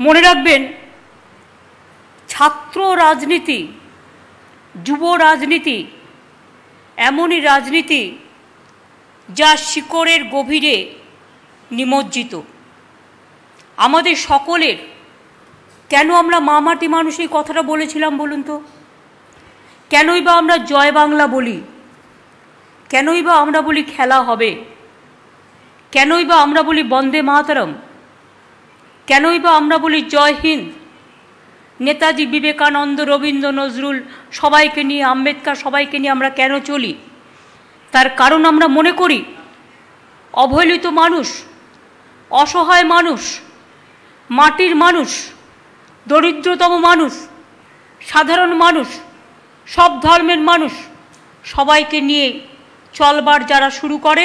মনে রাখবেন, ছাত্র রাজনীতি, যুব রাজনীতি এমনই রাজনীতি যা শিকড়ের গভীরে নিমজ্জিত। আমাদের সকলের, কেন আমরা মামাটি মানুষ এই কথাটা বলেছিলাম বলুন তো? কেনই বা আমরা জয় বাংলা বলি? কেনই বা আমরা বলি খেলা হবে? কেনই বা আমরা বলি বন্দে মাতরম? কেনই বা আমরা বলি জয় হিন্দ? নেতাজি, বিবেকানন্দ, রবীন্দ্র, নজরুল সবাইকে নিয়ে, আম্বেদকর সবাইকে নিয়ে আমরা কেন চলি? তার কারণ আমরা মনে করি অবহেলিত মানুষ, অসহায় মানুষ, মাটির মানুষ, দরিদ্রতম মানুষ, সাধারণ মানুষ, সব ধর্মের মানুষ সবাইকে নিয়ে চলবার যারা শুরু করে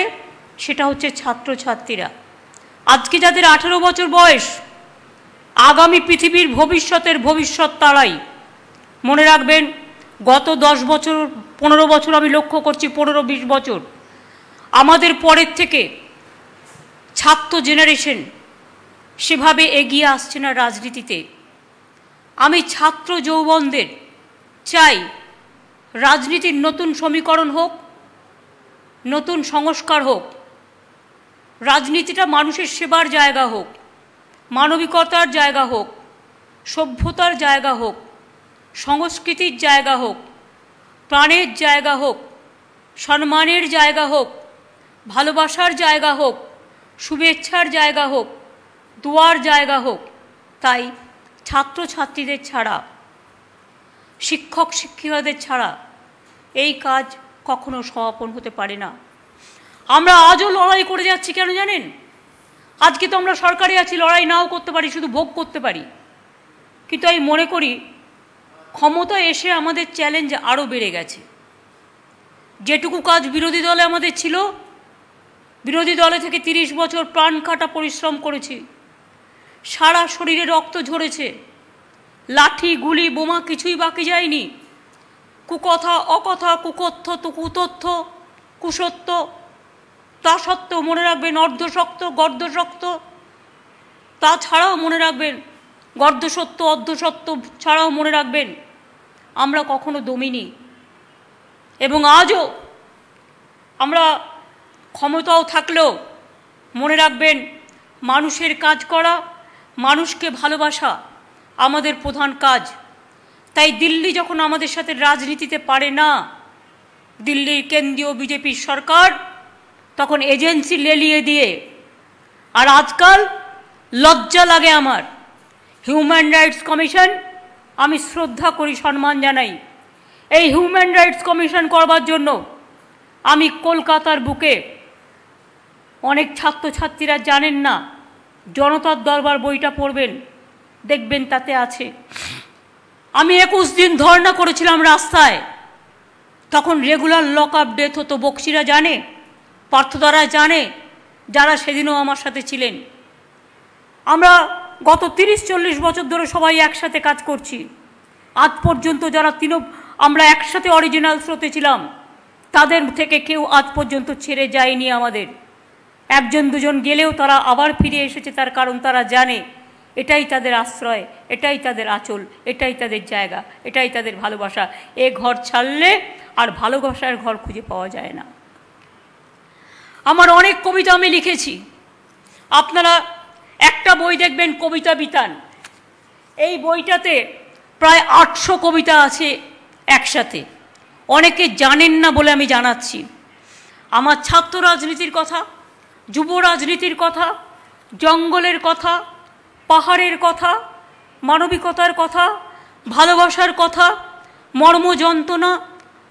সেটা হচ্ছে ছাত্রছাত্রীরা। আজকে যাদের 18 বছর বয়স, আগামী পৃথিবীর ভবিষ্যতের ভবিষ্যৎ তারাই। মনে রাখবেন, গত 10 বছর 15 বছর আমি লক্ষ্য করছি, 15-20 বছর আমাদের পরের থেকে ছাত্র জেনারেশন সেভাবে এগিয়ে আসছে না রাজনীতিতে। আমি ছাত্র যৌবনদের চাই রাজনীতির নতুন সমীকরণ হোক, নতুন সংস্কার হোক, রাজনীতিটা মানুষের সেবার জায়গা হোক, মানবিকতার জায়গা হোক, সভ্যতার জায়গা হোক, সংস্কৃতির জায়গা হোক, প্রাণের জায়গা হোক, সম্মানের জায়গা হোক, ভালোবাসার জায়গা হোক, শুভেচ্ছার জায়গা হোক, দোয়ার জায়গা হোক। তাই ছাত্রছাত্রীদের ছাড়া, শিক্ষক শিক্ষিকাদের ছাড়া এই কাজ কখনো সমাপন হতে পারে না। আমরা আজও লড়াই করে যাচ্ছি, কেন জানেন? আজকে তো আমরা সরকারে আছি, লড়াই নাও করতে পারি, শুধু ভোগ করতে পারি। কিন্তু আমি মনে করি ক্ষমতায় এসে আমাদের চ্যালেঞ্জ আরও বেড়ে গেছে। যেটুকু কাজ বিরোধী দলে আমাদের ছিল, বিরোধী দলে থেকে 30 বছর প্রাণ কাটা পরিশ্রম করেছি, সারা শরীরে রক্ত ঝরেছে, লাঠি গুলি বোমা কিছুই বাকি যায়নি। কুকথা, অকথা, কুকথ্য, কুতথ্য, কুসত্য, তা সত্ত্বেও মনে রাখবেন অর্ধশক্ত, গর্ধশক্ত, তাছাড়াও মনে রাখবেন গর্ধসত্য, অর্ধসত্য ছাড়াও মনে রাখবেন আমরা কখনো দমিনি। এবং আজও আমরা ক্ষমতাও থাকলেও মনে রাখবেন মানুষের কাজ করা, মানুষকে ভালোবাসা আমাদের প্রধান কাজ। তাই দিল্লি যখন আমাদের সাথে রাজনীতিতে পারে না, দিল্লির কেন্দ্রীয় বিজেপির সরকার তখন এজেন্সি লেলিয়ে দিয়ে, আর আজকাল লজ্জা লাগে আমার, হিউম্যান রাইটস কমিশন আমি শ্রদ্ধা করি, সম্মান জানাই। এই হিউম্যান রাইটস কমিশন করবার জন্য আমি কলকাতার বুকে, অনেক ছাত্রছাত্রীরা জানেন না, জনতার দরবার বইটা পড়বেন, দেখবেন তাতে আছে। আমি 21 দিন ধর্ণা করেছিলাম রাস্তায়, তখন রেগুলার লক আপ ডেথ হতো। বক্সিরা জানে, পার্থদারা জানে, যারা সেদিনও আমার সাথে ছিলেন। আমরা গত 30-40 বছর ধরে সবাই একসাথে কাজ করছি। আজ পর্যন্ত যারা আমরা একসাথে অরিজিনাল স্রোতে ছিলাম, তাদের থেকে কেউ আজ পর্যন্ত ছেড়ে যায়নি আমাদের। 1-2 গেলেও তারা আবার ফিরে এসেছে, তার কারণ তারা জানে এটাই তাদের আশ্রয়, এটাই তাদের আঁচল, এটাই তাদের জায়গা, এটাই তাদের ভালোবাসা। এ ঘর ছাড়লে আর ভালোবাসার ঘর খুঁজে পাওয়া যায় না। আমার অনেক কবিতা আমি লিখেছি, আপনারা একটা বই দেখবেন কবিতা বিতান, এই বইটাতে প্রায় 800 কবিতা আছে একসাথে। অনেকে জানেন না বলে আমি জানাচ্ছি। আমার ছাত্র রাজনীতির কথা, যুব রাজনীতির কথা, জঙ্গলের কথা, পাহাড়ের কথা, মানবিকতার কথা, ভালোবাসার কথা, মর্ম যন্ত্রণা,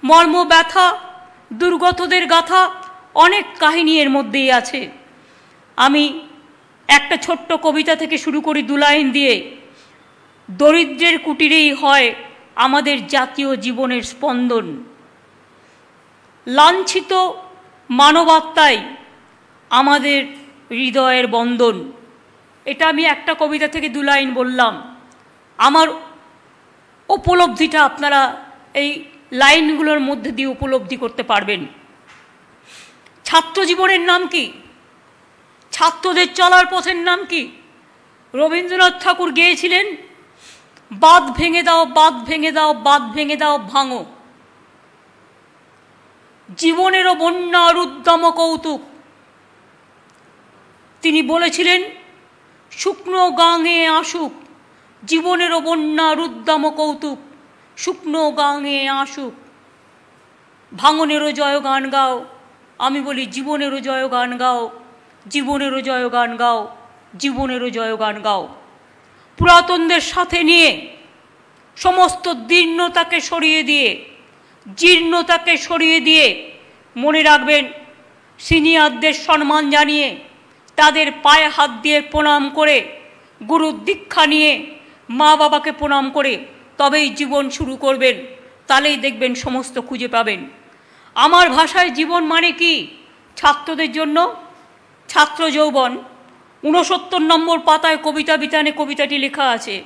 মর্ম ব্যথা, দুর্গতদের গাথা, অনেক কাহিনী এর মধ্যেই আছে। আমি একটা ছোট্ট কবিতা থেকে শুরু করি 2 লাইন দিয়ে। দরিদ্রের কুটিরেই হয় আমাদের জাতীয় জীবনের স্পন্দন, লাঞ্ছিত মানবাত্মাই আমাদের হৃদয়ের বন্ধন। এটা আমি একটা কবিতা থেকে 2 লাইন বললাম। আমার উপলব্ধিটা আপনারা এই লাইনগুলোর মধ্যে দিয়ে উপলব্ধি করতে পারবেন। ছাত্র জীবনের নাম কি? ছাত্রদের চলার পথের নাম কি? রবীন্দ্রনাথ ঠাকুর গেয়েছিলেন, বাঁধ ভেঙে দাও, বাঁধ ভেঙে দাও, বাঁধ ভেঙে দাও, ভাঙো। জীবনেরও বন্যার উদ্যম কৌতুক। তিনি বলেছিলেন, শুকনো গাঙে আসুক, জীবনেরও বন্যার উদ্যম কৌতুক, শুকনো গাঙে আসুক। ভাঙনেরও জয়গান গাও, আমি বলি জীবনেরও জয়গান গাও, জীবনেরও জয়গান গাও, জীবনেরও জয়গান গাও। পুরাতনদের সাথে নিয়ে সমস্ত দীর্ণতাকে সরিয়ে দিয়ে, জীর্ণতাকে সরিয়ে দিয়ে, মনে রাখবেন সিনিয়রদের সম্মান জানিয়ে, তাদের পায়ে হাত দিয়ে প্রণাম করে, গুরুর দীক্ষা নিয়ে, মা বাবাকে প্রণাম করে তবেই জীবন শুরু করবেন। তাহলেই দেখবেন সমস্ত খুঁজে পাবেন। আমার ভাষায় জীবন মানে কি? ছাত্রদের জন্য ছাত্র যৌবন 69 নম্বর পাতায় কবিতা বিতানে কবিতাটি লেখা আছে।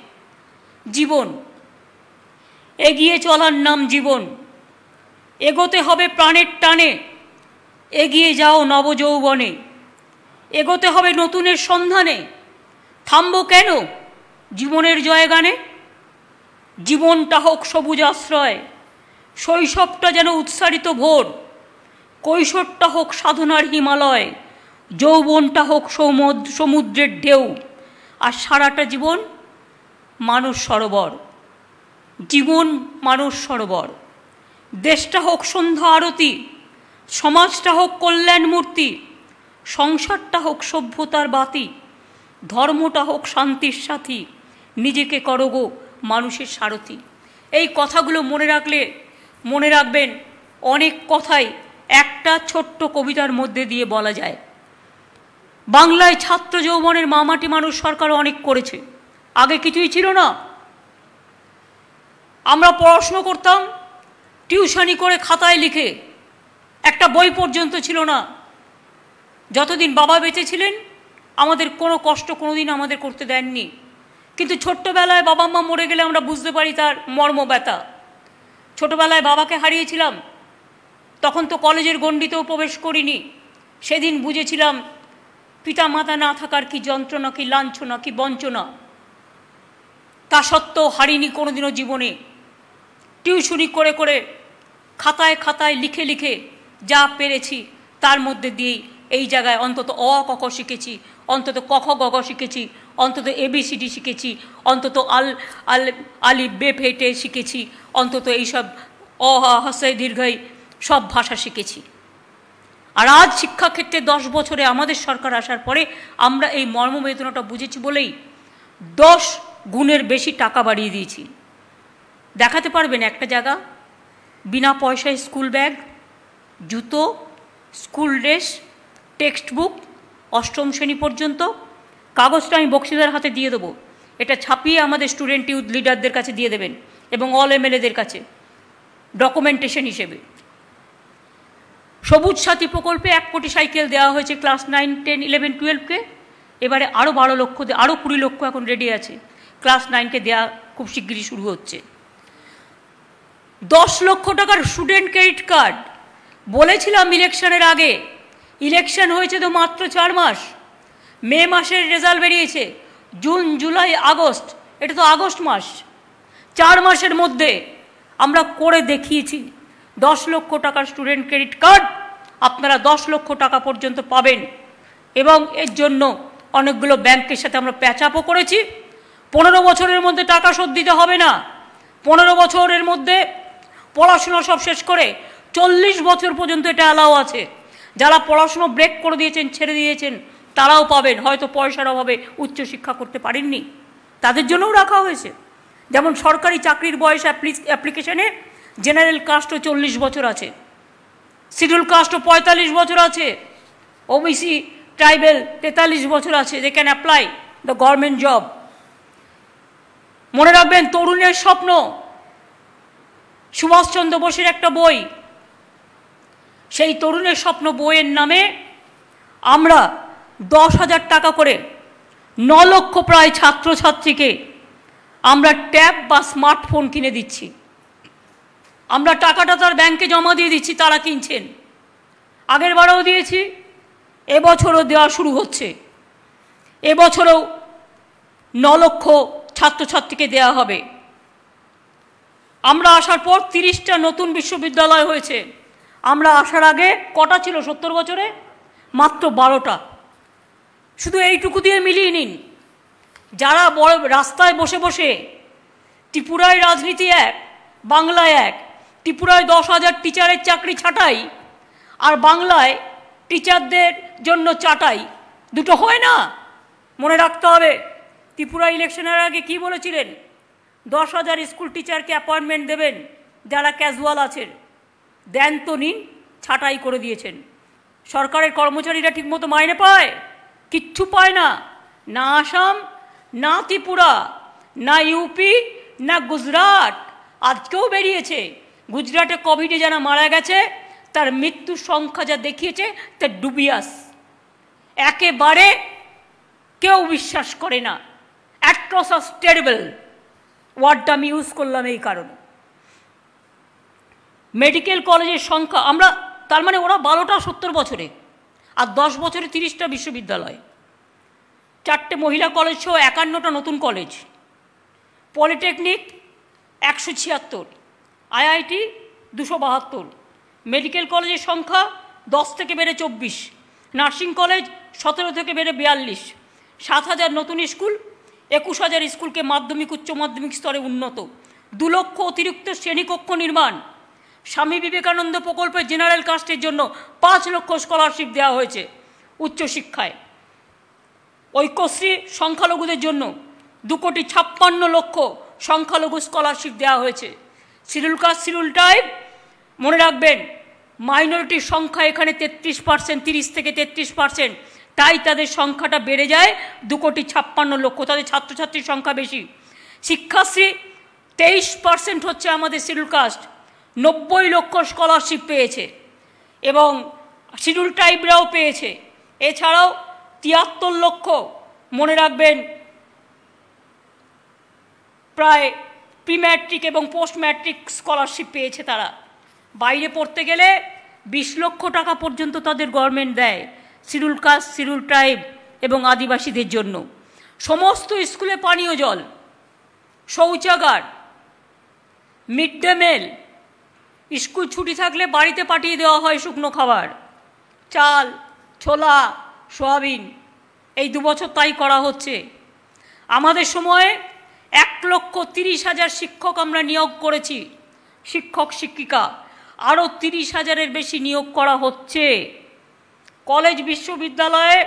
জীবন, এগিয়ে চলার নাম জীবন। এগোতে হবে প্রাণের টানে, এগিয়ে যাও নবযৌবনে। এগোতে হবে নতুনের সন্ধানে, থামবো কেন জীবনের জয়গানে? জীবনটা হোক সবুজ আশ্রয়, শৈশবটা যেন উৎসারিত ভোর, কৈশোরটা হোক সাধনার হিমালয়, যৌবনটা হোক সমুদ্রের ঢেউ, আর সারাটা জীবন মানস সরোবর। জীবন মানস সরোবর। দেশটা হোক সন্ধ্যা আরতি, সমাজটা হোক কল্যাণ মূর্তি, সংসারটা হোক সভ্যতার বাতি, ধর্মটা হোক শান্তির সাথী, নিজেকে করো গো মানুষের সারথি। এই কথাগুলো মনে রাখলে, মনে রাখবেন অনেক কথাই একটা ছোট্ট কবিতার মধ্যে দিয়ে বলা যায়। বাংলায় ছাত্র যৌবনের মামাটি মানুষ সরকার অনেক করেছে। আগে কিছুই ছিল না। আমরা পড়াশুনো করতাম টিউশনি করে খাতায় লিখে, একটা বই পর্যন্ত ছিল না। যতদিন বাবা বেঁচে ছিলেন আমাদের কোনো কষ্ট কোনোদিন আমাদের করতে দেননি। কিন্তু ছোট্টবেলায় বাবা মা মরে গেলে আমরা বুঝতে পারি তার মর্ম ব্যথা। ছোটবেলায় বাবাকে হারিয়েছিলাম, তখন তো কলেজের গণ্ডিতেও প্রবেশ করিনি। সেদিন বুঝেছিলাম পিতা মাতা না থাকার কি যন্ত্রণা, কি লাঞ্ছনা, কি বঞ্চনা। তা সত্ত্বেও হারিনি কোনোদিনও জীবনে। টিউশনি করে করে খাতায় খাতায় লিখে লিখে যা পেরেছি তার মধ্যে দিয়েই এই জায়গায় অন্তত অ ক খ শিখেছি, অন্তত ক খ গ ঘ শিখেছি, অন্তত এবিসিডি শিখেছি, অন্তত আলিফ বে ফেটে শিখেছি, অন্তত এইসব অ হস্যই দীর্ঘই সব ভাষা শিখেছি। আর আজ শিক্ষাক্ষেত্রে 10 বছরে আমাদের সরকার আসার পরে আমরা এই মর্মবেদনাটা বুঝেছি বলেই 10 গুণের বেশি টাকা বাড়িয়ে দিয়েছি। দেখাতে পারবেন একটা জায়গা বিনা পয়সায় স্কুল ব্যাগ, জুতো, স্কুল ড্রেস, টেক্সট বুক 8ম শ্রেণী পর্যন্ত? কাগজটা আমি বক্সিদার হাতে দিয়ে দেবো, এটা ছাপিয়ে আমাদের স্টুডেন্ট ইউথ লিডারদের কাছে দিয়ে দেবেন এবং অল এমএলএদের কাছে ডকুমেন্টেশন হিসেবে। সবুজ সাথী প্রকল্পে 1 কোটি সাইকেল দেওয়া হয়েছে ক্লাস 9, 10, 11, 12কে। এবারে আরও 12 লক্ষ, আরও 20 লক্ষ এখন রেডি আছে। ক্লাস 9কে দেওয়া খুব শিগগিরই শুরু হচ্ছে। 10 লক্ষ টাকার স্টুডেন্ট ক্রেডিট কার্ড। বলেছিলাম ইলেকশনের আগে, ইলেকশন হয়েছে তো মাত্র 4 মাস। মে মাসের রেজাল্ট বেরিয়েছে, জুন, জুলাই, আগস্ট, এটা তো আগস্ট মাস। 4 মাসের মধ্যে আমরা করে দেখিয়েছি। 10 লক্ষ টাকার স্টুডেন্ট ক্রেডিট কার্ড আপনারা 10 লক্ষ টাকা পর্যন্ত পাবেন। এবং এর জন্য অনেকগুলো ব্যাংকের সাথে আমরা প্যাচআপও করেছি। 15 বছরের মধ্যে টাকা শোধ দিতে হবে না। 15 বছরের মধ্যে পড়াশোনা সব শেষ করে 40 বছর পর্যন্ত এটা অ্যালাউ আছে। যারা পড়াশুনো ব্রেক করে দিয়েছেন, ছেড়ে দিয়েছেন, তারাও পাবেন। হয়তো পয়সার অভাবে উচ্চশিক্ষা করতে পারেননি, তাদের জন্যও রাখা হয়েছে। যেমন সরকারি চাকরির বয়স অ্যাপ্লিকেশনে জেনারেল কাস্টও 40 বছর আছে, শিডিউল কাস্টও 45 বছর আছে, ওবিসি ট্রাইবেল 43 বছর আছে। They can apply the government job. মনে রাখবেন তরুণের স্বপ্ন, সুভাষচন্দ্র বোসের একটা বই, সেই তরুণের স্বপ্ন বইয়ের নামে আমরা 10,000 টাকা করে 9 লক্ষ প্রায় ছাত্রছাত্রীকে আমরা ট্যাব বা স্মার্টফোন কিনে দিচ্ছি। আমরা টাকাটা তার ব্যাংকে জমা দিয়ে দিচ্ছি, তারা কিনছেন। আগের বারেও দিয়েছি, এবছরও দেওয়া শুরু হচ্ছে। এবছরও 9 লক্ষ ছাত্রছাত্রীকে দেয়া হবে। আমরা আসার পর 30টা নতুন বিশ্ববিদ্যালয় হয়েছে। আমরা আসার আগে কটা ছিল 70 বছরে? মাত্র 12টা। শুধু এইটুকু দিয়ে মিলিয়ে নিন। যারা বড় রাস্তায় বসে বসে ত্রিপুরায় রাজনীতি এক, বাংলায় এক, ত্রিপুরায় 10,000 টিচারের চাকরি ছাঁটাই আর বাংলায় টিচারদের জন্য চাটাই, দুটো হয় না। মনে রাখতে হবে, ত্রিপুরা ইলেকশনের আগে কি বলেছিলেন? 10,000 স্কুল টিচারকে অ্যাপয়েন্টমেন্ট দেবেন যারা ক্যাজুয়াল আছেন। দেন তো নিন, ছাঁটাই করে দিয়েছেন। সরকারের কর্মচারীরা ঠিকমতো মাইনে পায়? কিচ্ছু পায় না। না আসাম, না ত্রিপুরা, না ইউপি, না গুজরাট। আজকেও বেরিয়েছে গুজরাটে কোভিডে যারা মারা গেছে তার মৃত্যুর সংখ্যা যা দেখিয়েছে তা ডুবিয়াস। একেবারে কেউ বিশ্বাস করে না। অ্যাট্রোসাস টেরিবল ওয়ার্ডটা আমি ইউজ করলাম এই কারণে। মেডিকেল কলেজের সংখ্যা আমরা, তার মানে ওরা 12টা 70 বছরে, আর 10 বছরে 30টা বিশ্ববিদ্যালয়, 4টে মহিলা কলেজ সহ 51টা নতুন কলেজ, পলিটেকনিক 176, আইআইটি 272, মেডিকেল কলেজের সংখ্যা 10 থেকে বেড়ে 24, নার্সিং কলেজ 17 থেকে বেড়ে 42, 7,000 নতুন স্কুল, 21,000 স্কুলকে মাধ্যমিক উচ্চ মাধ্যমিক স্তরে উন্নত, 2 লক্ষ অতিরিক্ত শ্রেণীকক্ষ নির্মাণ, স্বামী বিবেকানন্দ প্রকল্পে জেনারেল কাস্টের জন্য 5 লক্ষ স্কলারশিপ দেওয়া হয়েছে উচ্চশিক্ষায়, ঐক্যশ্রী সংখ্যালঘুদের জন্য 2,56,00,000 সংখ্যালঘু স্কলারশিপ দেওয়া হয়েছে। শিডিউল কাস্ট শিডিউল ট্রাইব, মনে রাখবেন মাইনরিটির সংখ্যা এখানে 33%, 30 থেকে 33%, তাই তাদের সংখ্যাটা বেড়ে যায় 2,56,00,000, তাদের ছাত্রছাত্রীর সংখ্যা বেশি। শিক্ষাশ্রী 23% হচ্ছে আমাদের শিডিউল কাস্ট, 90 লক্ষ স্কলারশিপ পেয়েছে এবং শিডিউল ট্রাইবরাও পেয়েছে। এছাড়াও 73 লক্ষ, মনে রাখবেন প্রায় প্রি ম্যাট্রিক এবং পোস্ট ম্যাট্রিক স্কলারশিপ পেয়েছে তারা। বাইরে পড়তে গেলে 20 লক্ষ টাকা পর্যন্ত তাদের গভর্নমেন্ট দেয় শিডিউল কাস্ট, শিডিউল ট্রাইব এবং আদিবাসীদের জন্য। সমস্ত স্কুলে পানীয় জল, শৌচাগার, মিড ডে মিল, স্কুল ছুটি থাকলে বাড়িতে পাঠিয়ে দেওয়া হয় শুকনো খাবার, চাল, ছোলা, সয়াবিন। এই 2 বছর তাই করা হচ্ছে। আমাদের সময়ে 1,30,000 শিক্ষক আমরা নিয়োগ করেছি, শিক্ষক শিক্ষিকা আরও 30,000-এর বেশি নিয়োগ করা হচ্ছে। কলেজ বিশ্ববিদ্যালয়ে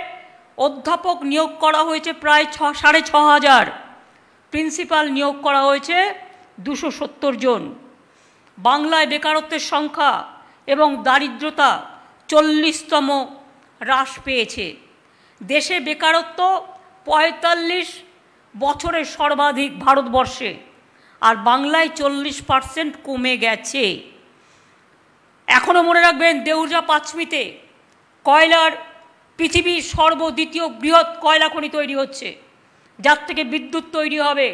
অধ্যাপক নিয়োগ করা হয়েছে প্রায় 6,500, প্রিন্সিপাল নিয়োগ করা হয়েছে 270 জন। বাংলায় বেকারত্বের সংখ্যা এবং দারিদ্রতা 40তম হ্রাস পেয়েছে। দেশে বেকারত্ব 45 বছরের সর্বাধিক ভারতবর্ষে, আর বাংলায় 40% কমে গেছে। এখনও মনে রাখবেন দেউরজা পাঁচমিতে কয়লার পৃথিবীর দ্বিতীয় বৃহৎ কয়লা খনি তৈরি হচ্ছে, যার থেকে বিদ্যুৎ তৈরি হবে,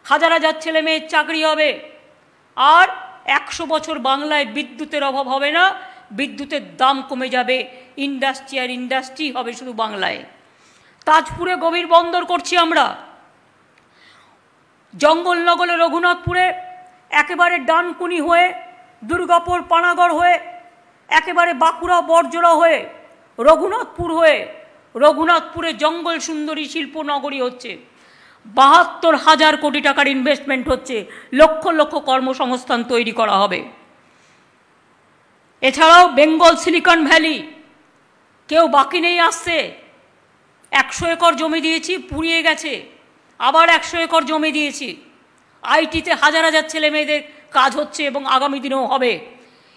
হাজার হাজার ছেলে মেয়ের চাকরি হবে, আর 100 বছর বাংলায় বিদ্যুতের অভাব হবে না, বিদ্যুতের দাম কমে যাবে, ইন্ডাস্ট্রি আর ইন্ডাস্ট্রি হবে শুধু বাংলায়। তাজপুরে গভীর বন্দর করছি আমরা, জঙ্গলনগরে রঘুনাথপুরে একেবারে ডানকুনি হয়ে, দুর্গাপুর পানাগড় হয়ে, একেবারে বাঁকুড়া বড়জোড়া হয়ে, রঘুনাথপুর হয়ে, রঘুনাথপুরে জঙ্গল সুন্দরী শিল্পনগরী হচ্ছে। 72,000 কোটি টাকার ইনভেস্টমেন্ট হচ্ছে, লক্ষ লক্ষ কর্মসংস্থান তৈরি করা হবে। এছাড়াও বেঙ্গল সিলিকন ভ্যালি, কেউ বাকি নেই আসছে। 100 একর জমি দিয়েছি, পুড়িয়ে গেছে, আবার 100 একর জমি দিয়েছি। আইটিতে হাজার হাজার ছেলে মেয়েদের কাজ হচ্ছে এবং আগামী দিনেও হবে।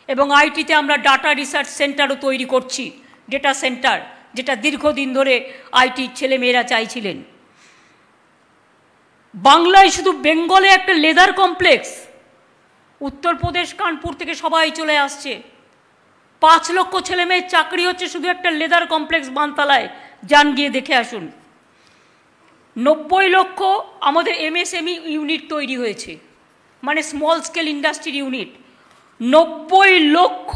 এবং আইটিতে আমরা ডাটা রিসার্চ সেন্টারও তৈরি করছি, ডেটা সেন্টার, যেটা দীর্ঘদিন ধরে আইটির ছেলেমেয়েরা চাইছিলেন। বাংলায় শুধু বেঙ্গলে একটা লেদার কমপ্লেক্স, উত্তরপ্রদেশ কানপুর থেকে সবাই চলে আসছে। 5 লক্ষ ছেলে মেয়ের চাকরি হচ্ছে শুধু একটা লেদার কমপ্লেক্স বানতলায়, যান গিয়ে দেখে আসুন। 90 লক্ষ আমাদের এমএসএমই ইউনিট তৈরি হয়েছে, মানে স্মল স্কেল ইন্ডাস্ট্রি ইউনিট। 90 লক্ষ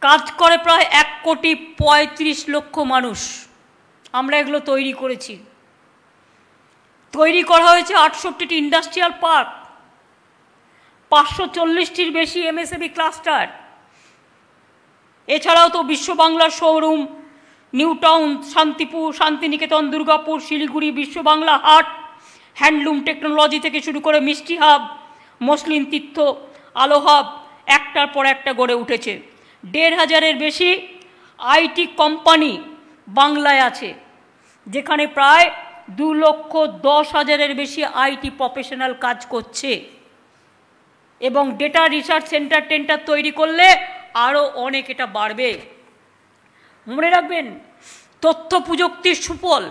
কাজ করে প্রায় 1,35,00,000 মানুষ। আমরা এগুলো তৈরি করেছি। তৈরি করা হয়েছে 68টি ইন্ডাস্ট্রিয়াল পার্ক, 540টির বেশি এমএসএমই ক্লাস্টার। এছাড়াও তো বিশ্ব বাংলার showroom, New Town, Shantipur, Santiniketan, Durgapur, Siliguri, Biswa Bangla হাট, হ্যান্ডলুম টেকনোলজি থেকে শুরু করে মিষ্টি হাব, মসলিন তীর্থ, আলো হাব একটার পর একটা গড়ে উঠেছে। 1,500-এর বেশি আইটি কোম্পানি বাংলায় আছে, যেখানে প্রায় 2,10,000-এর বেশি আইটি প্রফেশনাল কাজ করছে। এবং ডেটা রিসার্চ সেন্টার তৈরি করলে আরও অনেক এটা বাড়বে। মনে রাখবেন, তথ্য প্রযুক্তির সুফল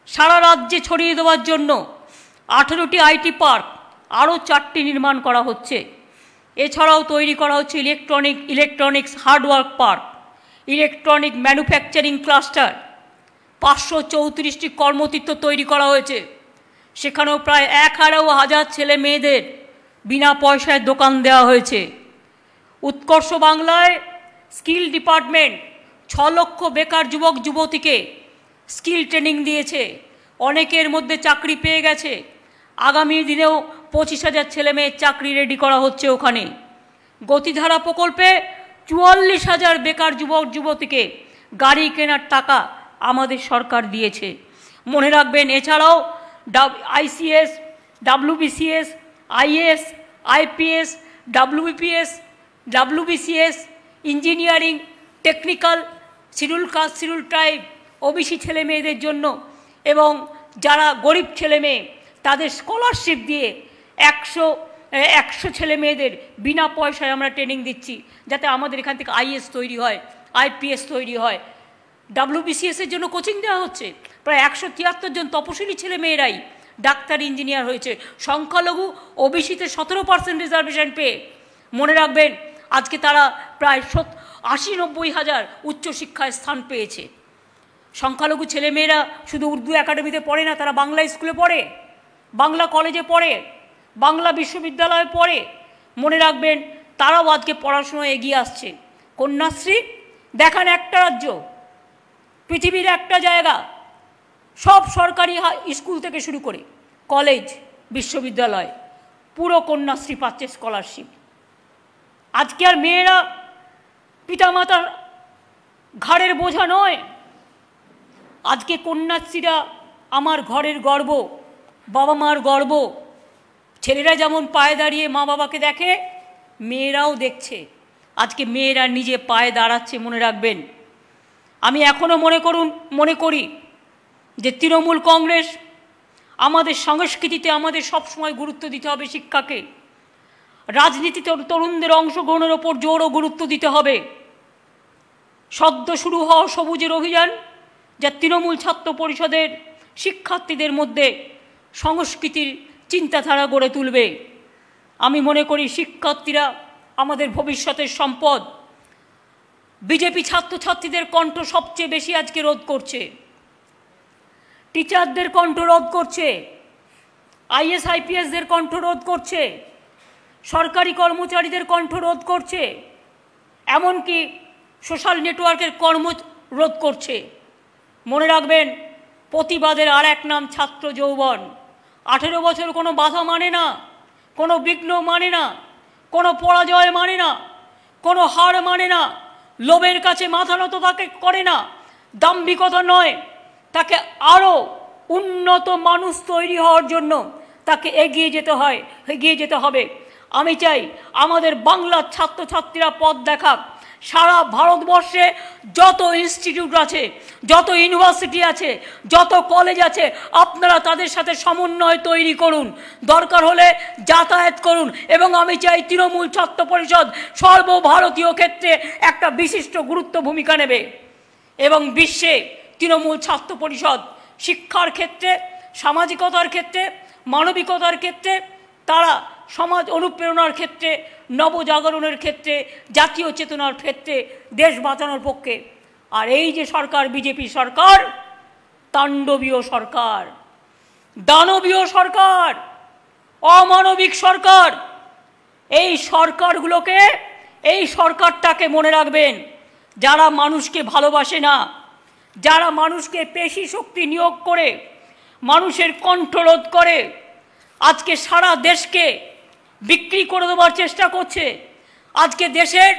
সারা রাজ্যে ছড়িয়ে দেওয়ার জন্য 18টি আইটি পার্ক, আরও 4টি নির্মাণ করা হচ্ছে। এছাড়াও তৈরি করা হচ্ছে electronics hardware park, electronic manufacturing cluster, 534টি কর্মতীর্থ তৈরি করা হয়েছে। সেখানেও প্রায় 11,000 ছেলে মেয়েদের বিনা পয়সায় দোকান দেওয়া হয়েছে। উৎকর্ষ বাংলায় স্কিল ডিপার্টমেন্ট 6 লক্ষ বেকার যুবক যুবতীকে স্কিল ট্রেনিং দিয়েছে, অনেকের মধ্যে চাকরি পেয়ে গেছে। আগামী দিনেও 25,000 ছেলে মেয়ের চাকরি রেডি করা হচ্ছে ওখানে। গতিধারা প্রকল্পে 44,000 বেকার যুবক যুবতীকে গাড়ি কেনার টাকা আমাদের সরকার দিয়েছে। মনে রাখবেন, এছাড়াও ICS, WBCS, IAS, IPS, WBPS, WBCS, engineering, technical, schedule caste, schedule tribe, OBC ছেলে মেয়েদের জন্য এবং যারা গরিব ছেলে মেয়ে তাদের স্কলারশিপ দিয়ে 100 ছেলে মেয়েদের বিনা পয়সায় আমরা ট্রেনিং দিচ্ছি, যাতে আমাদের এখান থেকে আইএস তৈরি হয়, আইপিএস তৈরি হয়। ডাব্লিউবিসিএসের জন্য কোচিং দেওয়া হচ্ছে। প্রায় 173 জন তপশিলি ছেলে মেয়েরাই ডাক্তার, ইঞ্জিনিয়ার হয়েছে। সংখ্যালঘু ওবিসিতে 17% রিজার্ভেশন পেয়ে, মনে রাখবেন, আজকে তারা প্রায় 80-90 হাজার উচ্চশিক্ষায় স্থান পেয়েছে। সংখ্যালঘু ছেলেমেয়েরা শুধু উর্দু একাডেমিতে পড়ে না, তারা বাংলা স্কুলে পড়ে, বাংলা কলেজে পড়ে, বাংলা বিশ্ববিদ্যালয়ে পড়ে। মনে রাখবেন, তারাও আজকে পড়াশোনায় এগিয়ে আসছে। কন্যাশ্রী দেখান একটা রাজ্য, পৃথিবীর একটা জায়গা, সব সরকারি স্কুল থেকে শুরু করে কলেজ, বিশ্ববিদ্যালয় পুরো কন্যাশ্রী পাচ্ছে স্কলারশিপ। আজকে আর মেয়েরা পিতামাতার ঘাড়ের বোঝা নয়। আজকে কন্যাশ্রীরা আমার ঘরের গর্ব, বাবা মার গর্ব। ছেলেরা যেমন পায়ে দাঁড়িয়ে মা বাবাকে দেখে, মেয়েরাও দেখছে। আজকে মেয়েরা নিজে পায়ে দাঁড়াচ্ছে। মনে রাখবেন, আমি এখনও মনে করি যে তৃণমূল কংগ্রেস, আমাদের সংস্কৃতিতে আমাদের সবসময় গুরুত্ব দিতে হবে শিক্ষাকে। রাজনীতিতে তরুণদের অংশগ্রহণের ওপর জোর ও গুরুত্ব দিতে হবে। সদ্য শুরু হওয়া সবুজের অভিযান, যা তৃণমূল ছাত্র পরিষদের শিক্ষার্থীদের মধ্যে সংস্কৃতির চিন্তাধারা গড়ে তুলবে। আমি মনে করি শিক্ষার্থীরা আমাদের ভবিষ্যতের সম্পদ। বিজেপি ছাত্রছাত্রীদের কণ্ঠ সবচেয়ে বেশি আজকে রোধ করছে, টিচারদের কণ্ঠ রোধ করছে, আইএস আইপিএসদের কণ্ঠ রোধ করছে, সরকারি কর্মচারীদের কণ্ঠ রোধ করছে, এমনকি সোশ্যাল নেটওয়ার্কের কর্ম রোধ করছে। মনে রাখবেন, প্রতিবাদের আর এক নাম ছাত্র যৌবন। 18 বছর কোনো বাধা মানে না, কোনো বিঘ্ন মানে না, কোনো পরাজয় মানে না, কোনো হার মানে না, লোভের কাছে মাথা নত তাকে করে না, দাম্ভিকতা নয়, তাকে আরও উন্নত মানুষ তৈরি হওয়ার জন্য তাকে এগিয়ে যেতে হবে। আমি চাই আমাদের বাংলার ছাত্রছাত্রীরা পথ দেখাক। সারা ভারতবর্ষে যত ইনস্টিটিউট আছে, যত ইউনিভার্সিটি আছে, যত কলেজ আছে, আপনারা তাদের সাথে সমন্বয় তৈরি করুন, দরকার হলে যাতায়াত করুন। এবং আমি চাই তৃণমূল ছাত্র পরিষদ সর্বভারতীয় ক্ষেত্রে একটা বিশিষ্ট গুরুত্ব ভূমিকা নেবে। এবং বিশ্বে তৃণমূল ছাত্র পরিষদ শিক্ষার ক্ষেত্রে, সামাজিকতার ক্ষেত্রে, মানবিকতার ক্ষেত্রে, তারা সমাজ অনুপ্রেরণার ক্ষেত্রে, নবজাগরণের ক্ষেত্রে, জাতীয় চেতনার ক্ষেত্রে দেশ বাঁচানোর পক্ষে। আর এই যে সরকার, বিজেপি সরকার, তাণ্ডবীয় সরকার, দানবীয় সরকার, অমানবিক সরকার। এই সরকারগুলোকে, এই সরকারটাকে মনে রাখবেন, যারা মানুষকে ভালোবাসে না, যারা মানুষকে পেশি শক্তি নিয়োগ করে মানুষের কণ্ঠরোধ করে আজকে সারা দেশকে বিক্রি করে দেওয়ার চেষ্টা করছে। আজকে দেশের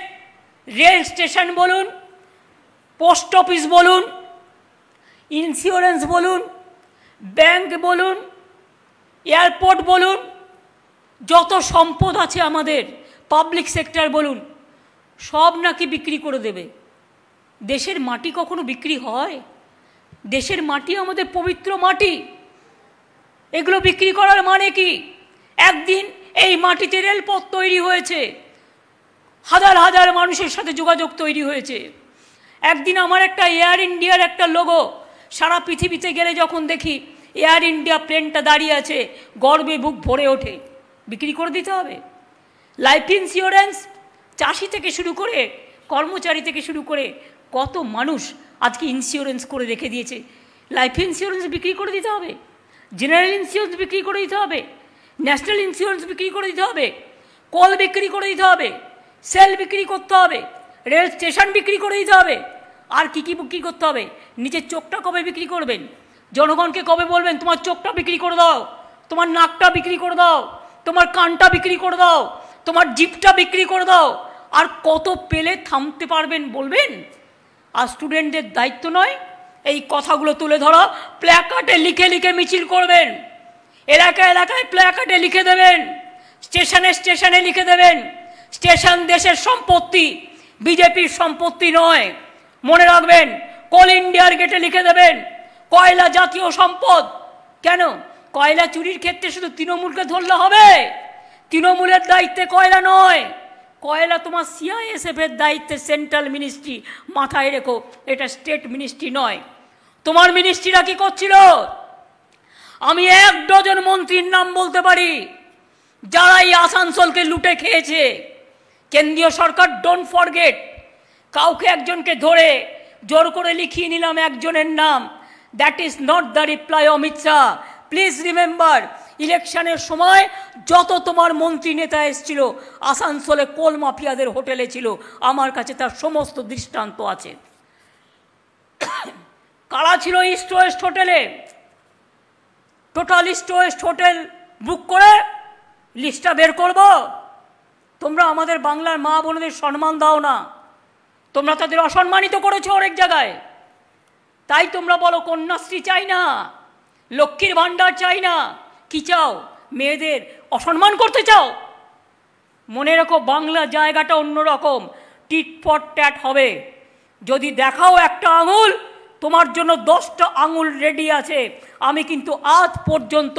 রেল স্টেশন বলুন, পোস্ট অফিস বলুন, ইন্স্যুরেন্স বলুন, ব্যাংক বলুন, এয়ারপোর্ট বলুন, যত সম্পদ আছে আমাদের, পাবলিক সেক্টর বলুন, সব নাকি বিক্রি করে দেবে। দেশের মাটি কখনো বিক্রি হয়? দেশের মাটি আমাদের পবিত্র মাটি, এগুলো বিক্রি করার মানে কি? একদিন এই মাটিতে রেলপথ তৈরি হয়েছে, হাজার হাজার মানুষের সাথে যোগাযোগ তৈরি হয়েছে। একদিন আমার একটা এয়ার ইন্ডিয়ার একটা লোগো, সারা পৃথিবীতে গেলে যখন দেখি এয়ার ইন্ডিয়া প্লেনটা দাঁড়িয়ে আছে, গর্বে বুক ভরে ওঠে। বিক্রি করে দিতে হবে। লাইফ ইন্স্যুরেন্স, চাষি থেকে শুরু করে কর্মচারী থেকে শুরু করে কত মানুষ আজকে ইন্স্যুরেন্স করে রেখে দিয়েছে। লাইফ ইন্স্যুরেন্স বিক্রি করে দিতে হবে, জেনারেল ইন্স্যুরেন্স বিক্রি করে দিতে হবে, ন্যাশনাল ইন্স্যুরেন্স বিক্রি করে দিতে হবে, কল বিক্রি করে দিতে হবে, সেল বিক্রি করতে হবে, রেল স্টেশন বিক্রি করে দিতে হবে। আর কি কি বিক্রি করতে হবে? নিজের চোখটা কবে বিক্রি করবেন? জনগণকে কবে বলবেন তোমার চোখটা বিক্রি করে দাও, তোমার নাকটা বিক্রি করে দাও, তোমার কানটা বিক্রি করে দাও, তোমার জিভটা বিক্রি করে দাও? আর কত পেলে থামতে পারবেন বলবেন? আর স্টুডেন্টদের দায়িত্ব নয় এই কথাগুলো তুলে ধরা, প্ল্যাকার্ডে লিখে লিখে মিছিল করবেন, এলাকায় এলাকায় প্ল্যাকার্ডে লিখে দেবেন, স্টেশনে স্টেশনে লিখে দেবেন, স্টেশন দেশের সম্পত্তি, বিজেপির সম্পত্তি নয়। মনে রাখবেন, কোল ইন্ডিয়ার গেটে লিখে দেবেন কয়লা জাতীয় সম্পদ। কেন? কয়লা চুরির ক্ষেত্রে শুধু তৃণমূলকে ধরলে হবে? তৃণমূলের দায়িত্বে কয়লা নয়, কয়লা তোমার সিআইএসএফ এর দায়িত্বে, সেন্ট্রাল মিনিস্ট্রি। মাথায় রেখো, এটা স্টেট মিনিস্ট্রি নয়। তোমার মিনিস্ট্রিরা কি করছিল? আমি 1 ডজন মন্ত্রীর নাম বলতে পারি যারা এই আসানসোলকে লুটে খেয়েছে। কেন্দ্রীয় সরকার, ডোন্ট ফরগেট, কাউকে একজনকে ধরে জোর করে লিখিয়ে নিলাম একজনের নাম, that is not the reply Amit Shah. Please remember, ইলেকশনের সময় যত তোমার মন্ত্রী নেতা এসেছিল আসানসোলে কোল মাফিয়াদের হোটেলে ছিল, আমার কাছে তার সমস্ত দৃষ্টান্ত আছে। কারা ছিল ইস্ট ওয়েস্ট হোটেলে? Total east West hotel book করে লিস্টটা বের করব? তোমরা আমাদের বাংলার মা বোনদের সম্মান দাও না, তোমরা তাদের অসম্মানিত করেছো অনেক জায়গায়। তাই তোমরা বলো কন্যাশ্রী চাই না, লক্ষ্মীর ভাণ্ডার চাই না। কি চাও? মেয়েদের অসম্মান করতে চাও? মনে রেখো, বাংলা জায়গাটা অন্যরকম, টিট ফর ট্যাট হবে। যদি দেখাও একটা আঙুল, তোমার জন্য 10টা আঙুল রেডি আছে। আমি কিন্তু আজ পর্যন্ত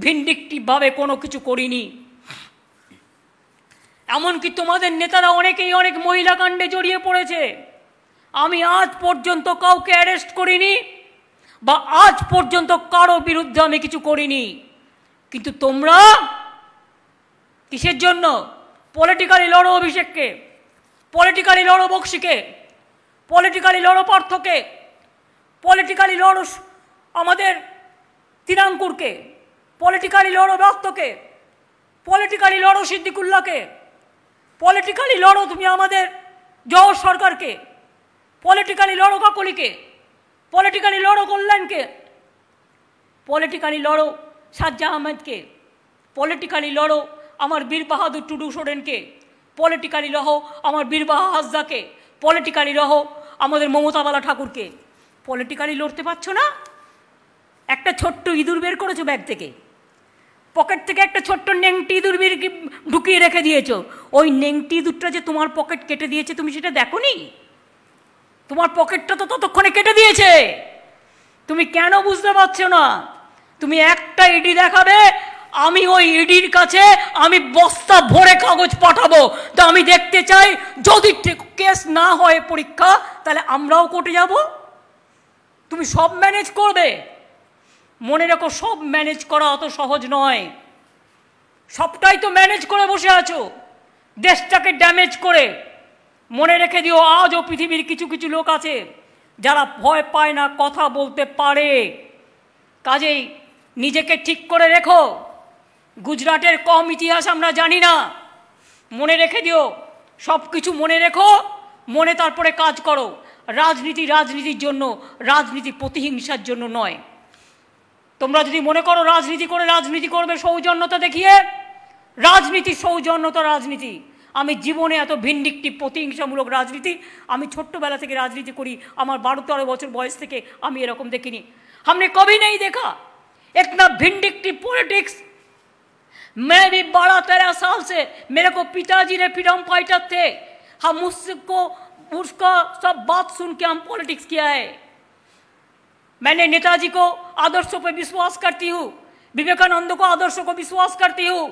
ভিন্ডিকটিভভাবে কোনো কিছু করিনি। এমনকি তোমাদের নেতারা অনেকেই অনেক মহিলা কাণ্ডে জড়িয়ে পড়েছে, আমি আজ পর্যন্ত কাউকে অ্যারেস্ট করিনি বা আজ পর্যন্ত কারো বিরুদ্ধে আমি কিছু করিনি। কিন্তু তোমরা কিসের জন্য? পলিটিক্যালি লড়ো অভিষেককে, পলিটিক্যালি লড়ো বক্সিকে, পলিটিক্যালি লড়ো পার্থকে, পলিটিক্যালি লড়ো আমাদের তিরাঙ্কুরকে, পলিটিক্যালি লড়ো দত্তকে, পলিটিক্যালি লড়ো সিদ্দিকুল্লাহকে, পলিটিক্যালি লড়ো তুমি আমাদের জওহর সরকারকে, পলিটিক্যালি লড়ো কাকলিকে, পলিটিক্যালি লড়ো কল্যাণকে, পলিটিক্যালি লড়ো সাজ্জা আহমেদকে, পলিটিক্যালি লড়ো আমার বীর বাহাদুর টুডু সোরেনকে, পলিটিক্যালি লড়ো আমার বীরবাহা হাসদাকে, পলিটিক্যালি লড়ো আমাদের মমতাবালা ঠাকুরকে। পলিটিক্যালি লড়তে পারছো না? একটা ছোট্ট ইঁদুর বের করেছো ব্যাগ থেকে, পকেট থেকে একটা ছোট্ট নেংটি ইঁদুর ঢুকিয়ে রেখে দিয়েছো। ওই নেংটি ইঁদুরটা যে তোমার পকেট কেটে দিয়েছে তুমি সেটা দেখোনি? তোমার পকেটটা তো ততক্ষণে কেটে দিয়েছে, তুমি কেন বুঝতে পারছো না? তুমি একটা ইডি দেখাবে, আমি ওই ইডির কাছে আমি বস্তা ভরে কাগজ পাঠাবো। তো আমি দেখতে চাই, যদি কেস না হয় পরীক্ষা, তাহলে আমরাও কোর্টে যাব। তুমি সব ম্যানেজ করবে? মনে রেখো, সব ম্যানেজ করা অত সহজ নয়। সবটাই তো ম্যানেজ করে বসে আছো, দেশটাকে ড্যামেজ করে। মনে রেখে দিও, আজও পৃথিবীর কিছু কিছু লোক আছে যারা ভয় পায় না, কথা বলতে পারে। কাজেই নিজেকে ঠিক করে রেখো। গুজরাটের কম ইতিহাস আমরা জানি না। মনে রেখে দিও, সব কিছু মনে রেখো, মনে তারপরে কাজ করো। রাজনীতি রাজনীতির জন্য, রাজনীতি প্রতিহিংসার জন্য নয়। তোমরা যদি মনে করো রাজনীতি করে রাজনীতি করবে সৌজন্যতা দেখিয়ে, রাজনীতি সৌজন্যতা রাজনীতি, আমি জীবনে এত ভিন্ডিকটিভ প্রতিহিংসামূলক রাজনীতি, আমি ছোট্টবেলা থেকে রাজনীতি করি, আমার 12-13 বছর বয়স থেকে আমি এরকম দেখিনি। हमने कभी नहीं देखा इतना भिंडिक्टिव पॉलिटिक्स। मैं भी 12-13 साल से, मेरे को पिताजी ने फ्रीडम फाइटर थे, हम उसको उसका सब बात सुन के हम पॉलिटिक्स किया है। मैंने नेताजी को आदर्शों पर विश्वास करती हूँ, विवेकानंद को आदर्शों को विश्वास करती हूँ,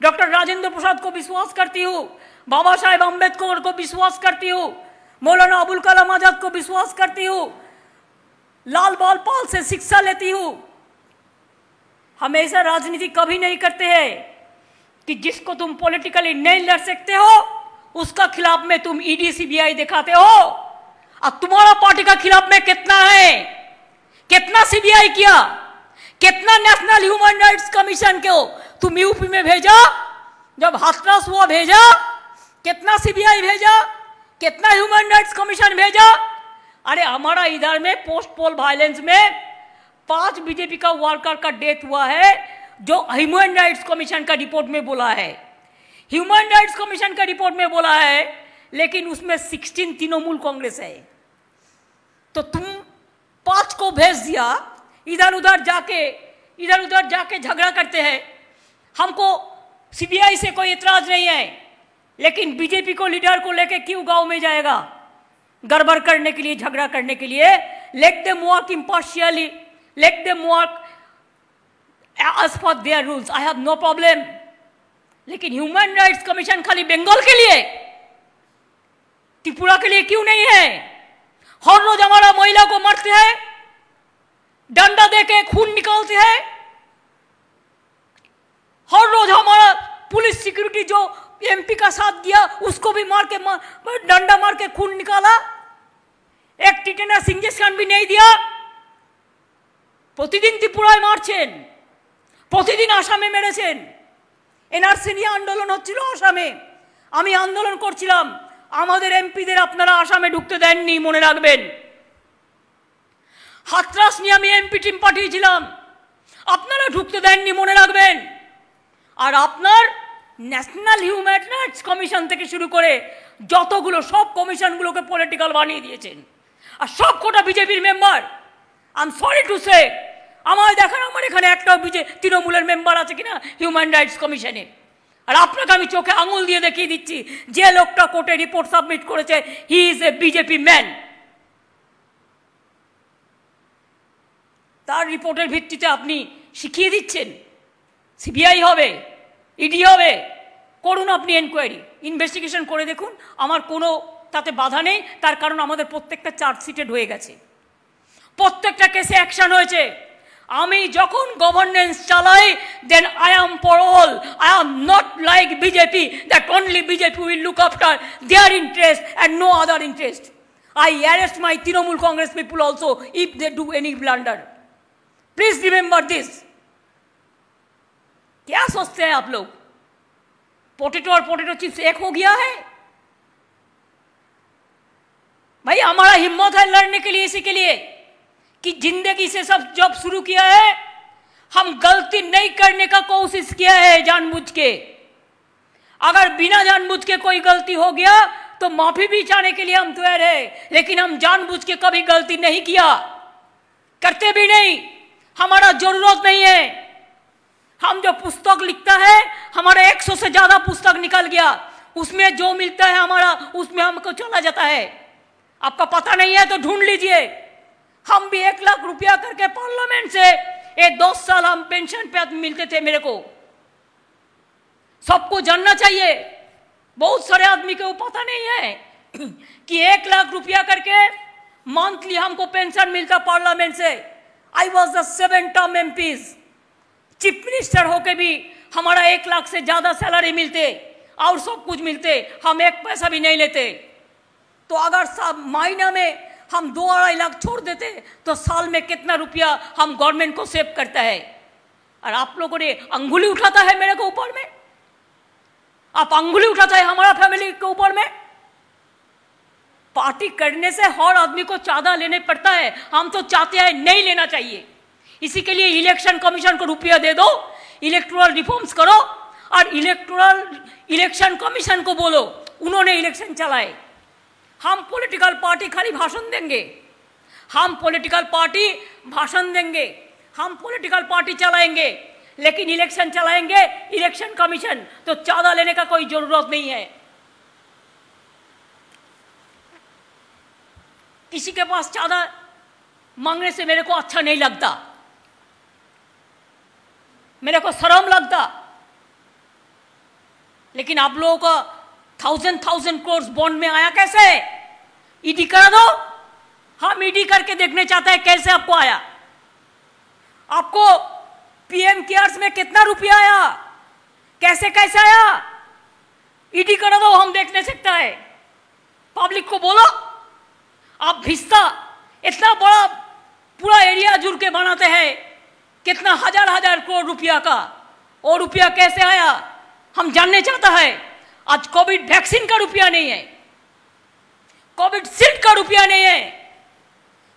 डॉक्टर राजेंद्र प्रसाद को विश्वास करती हूँ, बाबा साहेब अम्बेडकर को विश्वास करती हूँ, मौलाना अबुल कलाम आजाद को विश्वास करती हूँ, लाल बाल पाल से शिक्षा लेती हूँ। हमेशा राजनीति कभी नहीं करते हैं कि जिसको तुम पॉलिटिकली नहीं लड़ सकते हो उसका खिलाफ में तुम ईडी सीबीआई दिखाते हो। अब तुम्हारा पार्टी का खिलाफ में कितना है, कितना सीबीआई किया, कितना नेशनल ह्यूमन राइट्स कमीशन को तुम यूपी में भेजा, जब हाथरस हुआ भेजा, कितना सीबीआई भेजा, कितना ह्यूमन राइट्स कमीशन भेजा। अरे हमारा इधर में पोस्ट पोल वायलेंस में 5 बीजेपी का वर्कर का डेथ हुआ है, जो ह्यूमन राइट्स कमीशन का रिपोर्ट में बोला है, ह्यूमन राइट्स कमीशन का रिपोर्ट में बोला है, लेकिन उसमें 16 तृणमूल कांग्रेस है। तो तुम 5 को भेज दिया, इधर उधर जाके झगड़ा करते हैं। हमको सीबीआई से कोई इतराज नहीं है, लेकिन बीजेपी को लीडर को लेके क्यों गांव में जाएगा गड़बड़ करने के लिए, झगड़ा करने के लिए। Let them work impartially, let them work as per their rules, I have no problem. लेकिन ह्यूमन राइट्स कमीशन खाली बंगाल के लिए, त्रिपुरा के लिए क्यों नहीं है? हर रोज हमारा महिला को मारते हैं, डंडा देके खून निकालते हैं, हर रोज हमारा पुलिस सिक्योरिटी जो एमपी का साथ दिया उसको भी मार के डंडा मार के खून निकाला, एक टिटेनास इंजेक्शन भी नहीं दिया। प्रतिदिन त्रिपुराয় মারছেন, প্রতিদিন আসামে মেরেছেন। এনআরসি নিয়ে আন্দোলন হচ্ছিল আসামে, আমি আন্দোলন করছিলাম, আমাদের এমপিদের আপনারা আসামে ঢুকতে দেননি, মনে রাখবেন। হাতরাস নিয়ে আমি এমপি টিম পাঠিয়েছিলাম, আপনারা ঢুকতে দেননি, মনে রাখবেন। আর আপনার ন্যাশনাল হিউম্যান রাইটস কমিশন থেকে শুরু করে যতগুলো সব কমিশনগুলোকে পলিটিক্যাল বানিয়ে দিয়েছেন, আর সব কটা বিজেপির member. I am sorry to say, আমার দেখান আমার এখানে একটাও তৃণমূলের মেম্বার আছে কিনা হিউম্যান রাইটস কমিশনে। আর আপনাকে আমি চোখে আঙুল দিয়ে দেখিয়ে দিচ্ছি, যে লোকটা কোর্টে রিপোর্ট সাবমিট করেছে, he is a BJP man. তার রিপোর্টের ভিত্তিতে আপনি শিখিয়ে দিচ্ছেন সিবিআই হবে, ইডি হবে, করুন আপনি এনকোয়ারি, ইনভেস্টিগেশন করে দেখুন, আমার কোনো তাতে বাধা নেই। তার কারণ আমাদের প্রত্যেকটা চার্জশিটেড হয়ে গেছে, প্রত্যেকটা কেসে অ্যাকশন হয়েছে। আমি যখন গভর্নেন্স চালাই, then I am for all, I am not like BJP that only BJP will look after their interest and no other interest. I arrest my Trinamool Congress people also if they do any blunder. Please remember this. क्या सोचते हैं आप लोग, potato और potato chips एक हो गया है? भाई हमारा हिम्मत है लड़ने के लिए, इसी के लिए कि जिंदगी से सब जब शुरू किया है, हम गलती नहीं करने का कोशिश किया है जानबूझ के। अगर बिना जानबूझ के कोई गलती हो गया तो माफी भी चाहने के लिए हम तैयार है, लेकिन हम जानबूझ के कभी गलती नहीं किया, करते भी नहीं, हमारा जरूरत नहीं है। हम जो पुस्तक लिखता है, हमारा 100 से ज्यादा पुस्तक निकल गया, उसमें जो मिलता है हमारा, उसमें हमको चला जाता है। आपका पता नहीं है तो ढूंढ लीजिए। हम भी 1 लाख रुपया करके पार्लियामेंट से ये 10 साल हम पेंशन पे मिलते थे मेरे को। सबको जानना चाहिए, बहुत सारे आदमी को पता नहीं है कि 1 लाख रुपया करके मंथली हमको पेंशन मिलता पार्लियामेंट से। I was the 7 term MPs, chief minister होके भी हमारा 1 लाख से ज्यादा सैलरी मिलते और सब कुछ मिलते, हम 1 पैसा भी नहीं लेते। तो अगर महीना में हम 2-2.5 लाख छोड़ देते तो साल में कितना रुपया हम गवर्नमेंट को सेव करता है। और आप लोगों ने अंगुली उठाता है मेरे को ऊपर में, आप अंगुली उठाता है हमारा फैमिली के ऊपर में। पार्टी करने से हर आदमी को चांदा लेने पड़ता है, हम तो चाहते हैं नहीं लेना चाहिए। इसी के लिए इलेक्शन कमीशन को रुपया दे दो, इलेक्टोरल रिफॉर्म्स करो और इलेक्शन कमीशन को बोलो उन्होंने इलेक्शन चलाए। हम पॉलिटिकल पार्टी खाली भाषण देंगे, हम पॉलिटिकल पार्टी भाषण देंगे, हम पॉलिटिकल पार्टी चलाएंगे, लेकिन इलेक्शन चलाएंगे इलेक्शन कमीशन, तो चाँदा लेने का कोई जरूरत नहीं है। किसी के पास चाँदा मांगने से मेरे को अच्छा नहीं लगता, मेरे को शर्म लगता। लेकिन आप लोगों का 1000 करोड़ बॉन्ड में आया कैसे? ईडी करा दो, हम ईडी करके देखने चाहते हैं कैसे आपको आया। आपको पीएम केयर्स में कितना रुपया आया, कैसे कैसे आया? ईडी करा दो, हम देखने सकता है। पब्लिक को बोलो आप भिस्ता इतना बड़ा पूरा एरिया जुड़ के बनाते हैं, कितना हजार करोड़ रुपया का, और रुपया कैसे आया हम जानने चाहता है। आज कोविड वैक्सीन का रुपया नहीं है, कोविड शील्ड का रुपया नहीं है।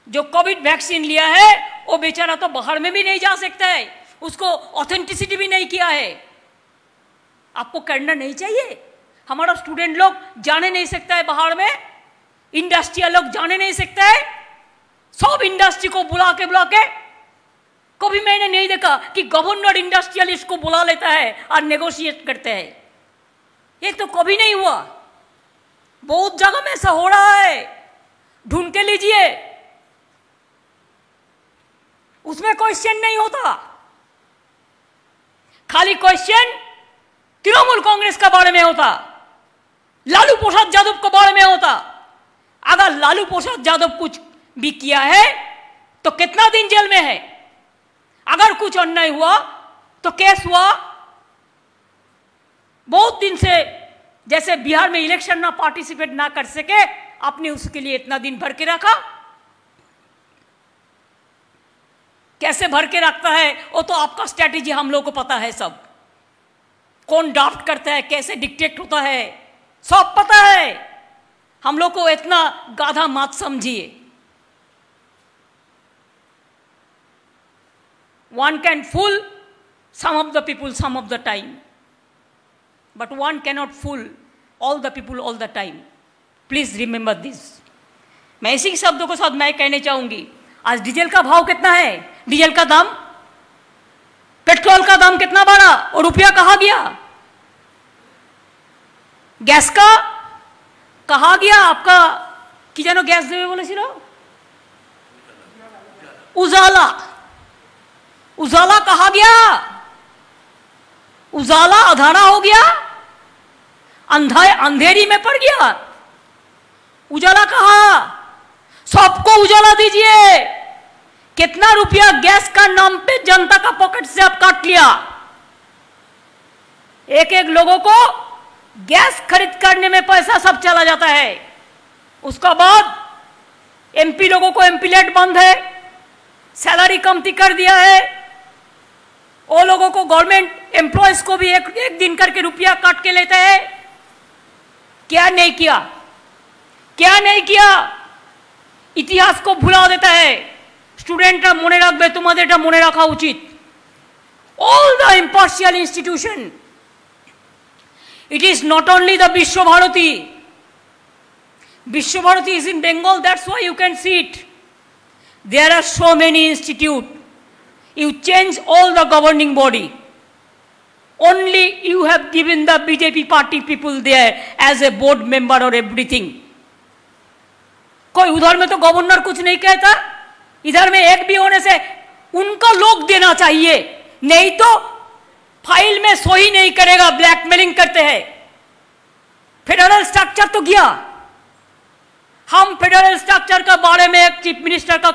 जो कोविड वैक्सीन लिया है वो बेचारा तो बाहर में भी नहीं जा सकता है, उसको ऑथेंटिसिटी भी नहीं किया है। आपको करना नहीं चाहिए। हमारा स्टूडेंट लोग जाने नहीं सकता है बाहर में, इंडस्ट्रियल लोग जाने नहीं सकता है। सब इंडस्ट्री को बुला के कभी मैंने नहीं देखा कि गवर्नर इंडस्ट्रियलिस्ट को बुला लेता है और नेगोशिएट करते हैं। ये तो कभी नहीं हुआ, बहुत जगह में ऐसा हो रहा है, ढूंढ के लीजिए, उसमें क्वेश्चन नहीं होता। खाली क्वेश्चन तृणमूल कांग्रेस का बारे में होता, लालू प्रसाद यादव के बारे में होता। अगर लालू प्रसाद यादव कुछ भी किया है तो कितना दिन जेल में है, अगर कुछ अन्याय हुआ तो केस हुआ। बहुत दिन से जैसे बिहार में इलेक्शन ना पार्टिसिपेट ना कर सके, आपने उसके लिए इतना दिन भर के रखा। कैसे भर के रखता है वो तो आपका स्ट्रैटेजी हम लोग को पता है, सब कौन ड्राफ्ट करता है, कैसे डिक्टेट होता है, सब पता है। हम लोग को इतना गाधा मत समझिए। One can fool some of the people some of the time, but one cannot fool all the people all the time. Please remember this. मैं इसी शब्दों के साथ मैं कहना चाहूंगी, आज डीजल का भाव कितना है, डीजल का दाम, पेट्रोल का दाम कितना बढ़ा और रुपया कहाँ गया? गैस का कहाँ गया आपका? कि जानो गैस देवे बोले सिरो उजाला कहाँ गया? उजाला अधारा हो गया, अंधेरी में पड़ गया। उजाला कहाँ? सबको उजाला दीजिए। कितना रुपया गैस का नाम पे जनता का पॉकेट से आप काट लिया। एक एक लोगों को गैस खरीद करने में पैसा सब चला जाता है। उसका बाद एमपी लोगों को एमपीलेट बंद है, सैलरी कमती कर दिया है। वो लोगों को गवर्नमेंट एम्प्लॉयज को भी एक दिन करके रुपया काट के लेते हैं। क्या नहीं किया, क्या नहीं किया? इतिहास को भुला देता है। स्टूडेंटरा मने रखबे, तुम्हादेरটা मने रखा उचित। All the impartial institution, it is not only the Vishwabharati. Vishwabharati is in Bengal, that's why you can see it. There are so many institutes. You change all the governing body. Only you have given the BJP party people there as a board member or everything. कोई उधर में तो governor कुछ नहीं कहता, इधर में एक भी होने से उनका लोग देना चाहिए, नहीं तो फाइल में सही नहीं करेगा, ब्लैकमेलिंग करते हैं। फेडरल स्ट्रक्चर तो गया। हम फेडरल स्ट्रक्चर के बारे में एक चीफ मिनिस्टर का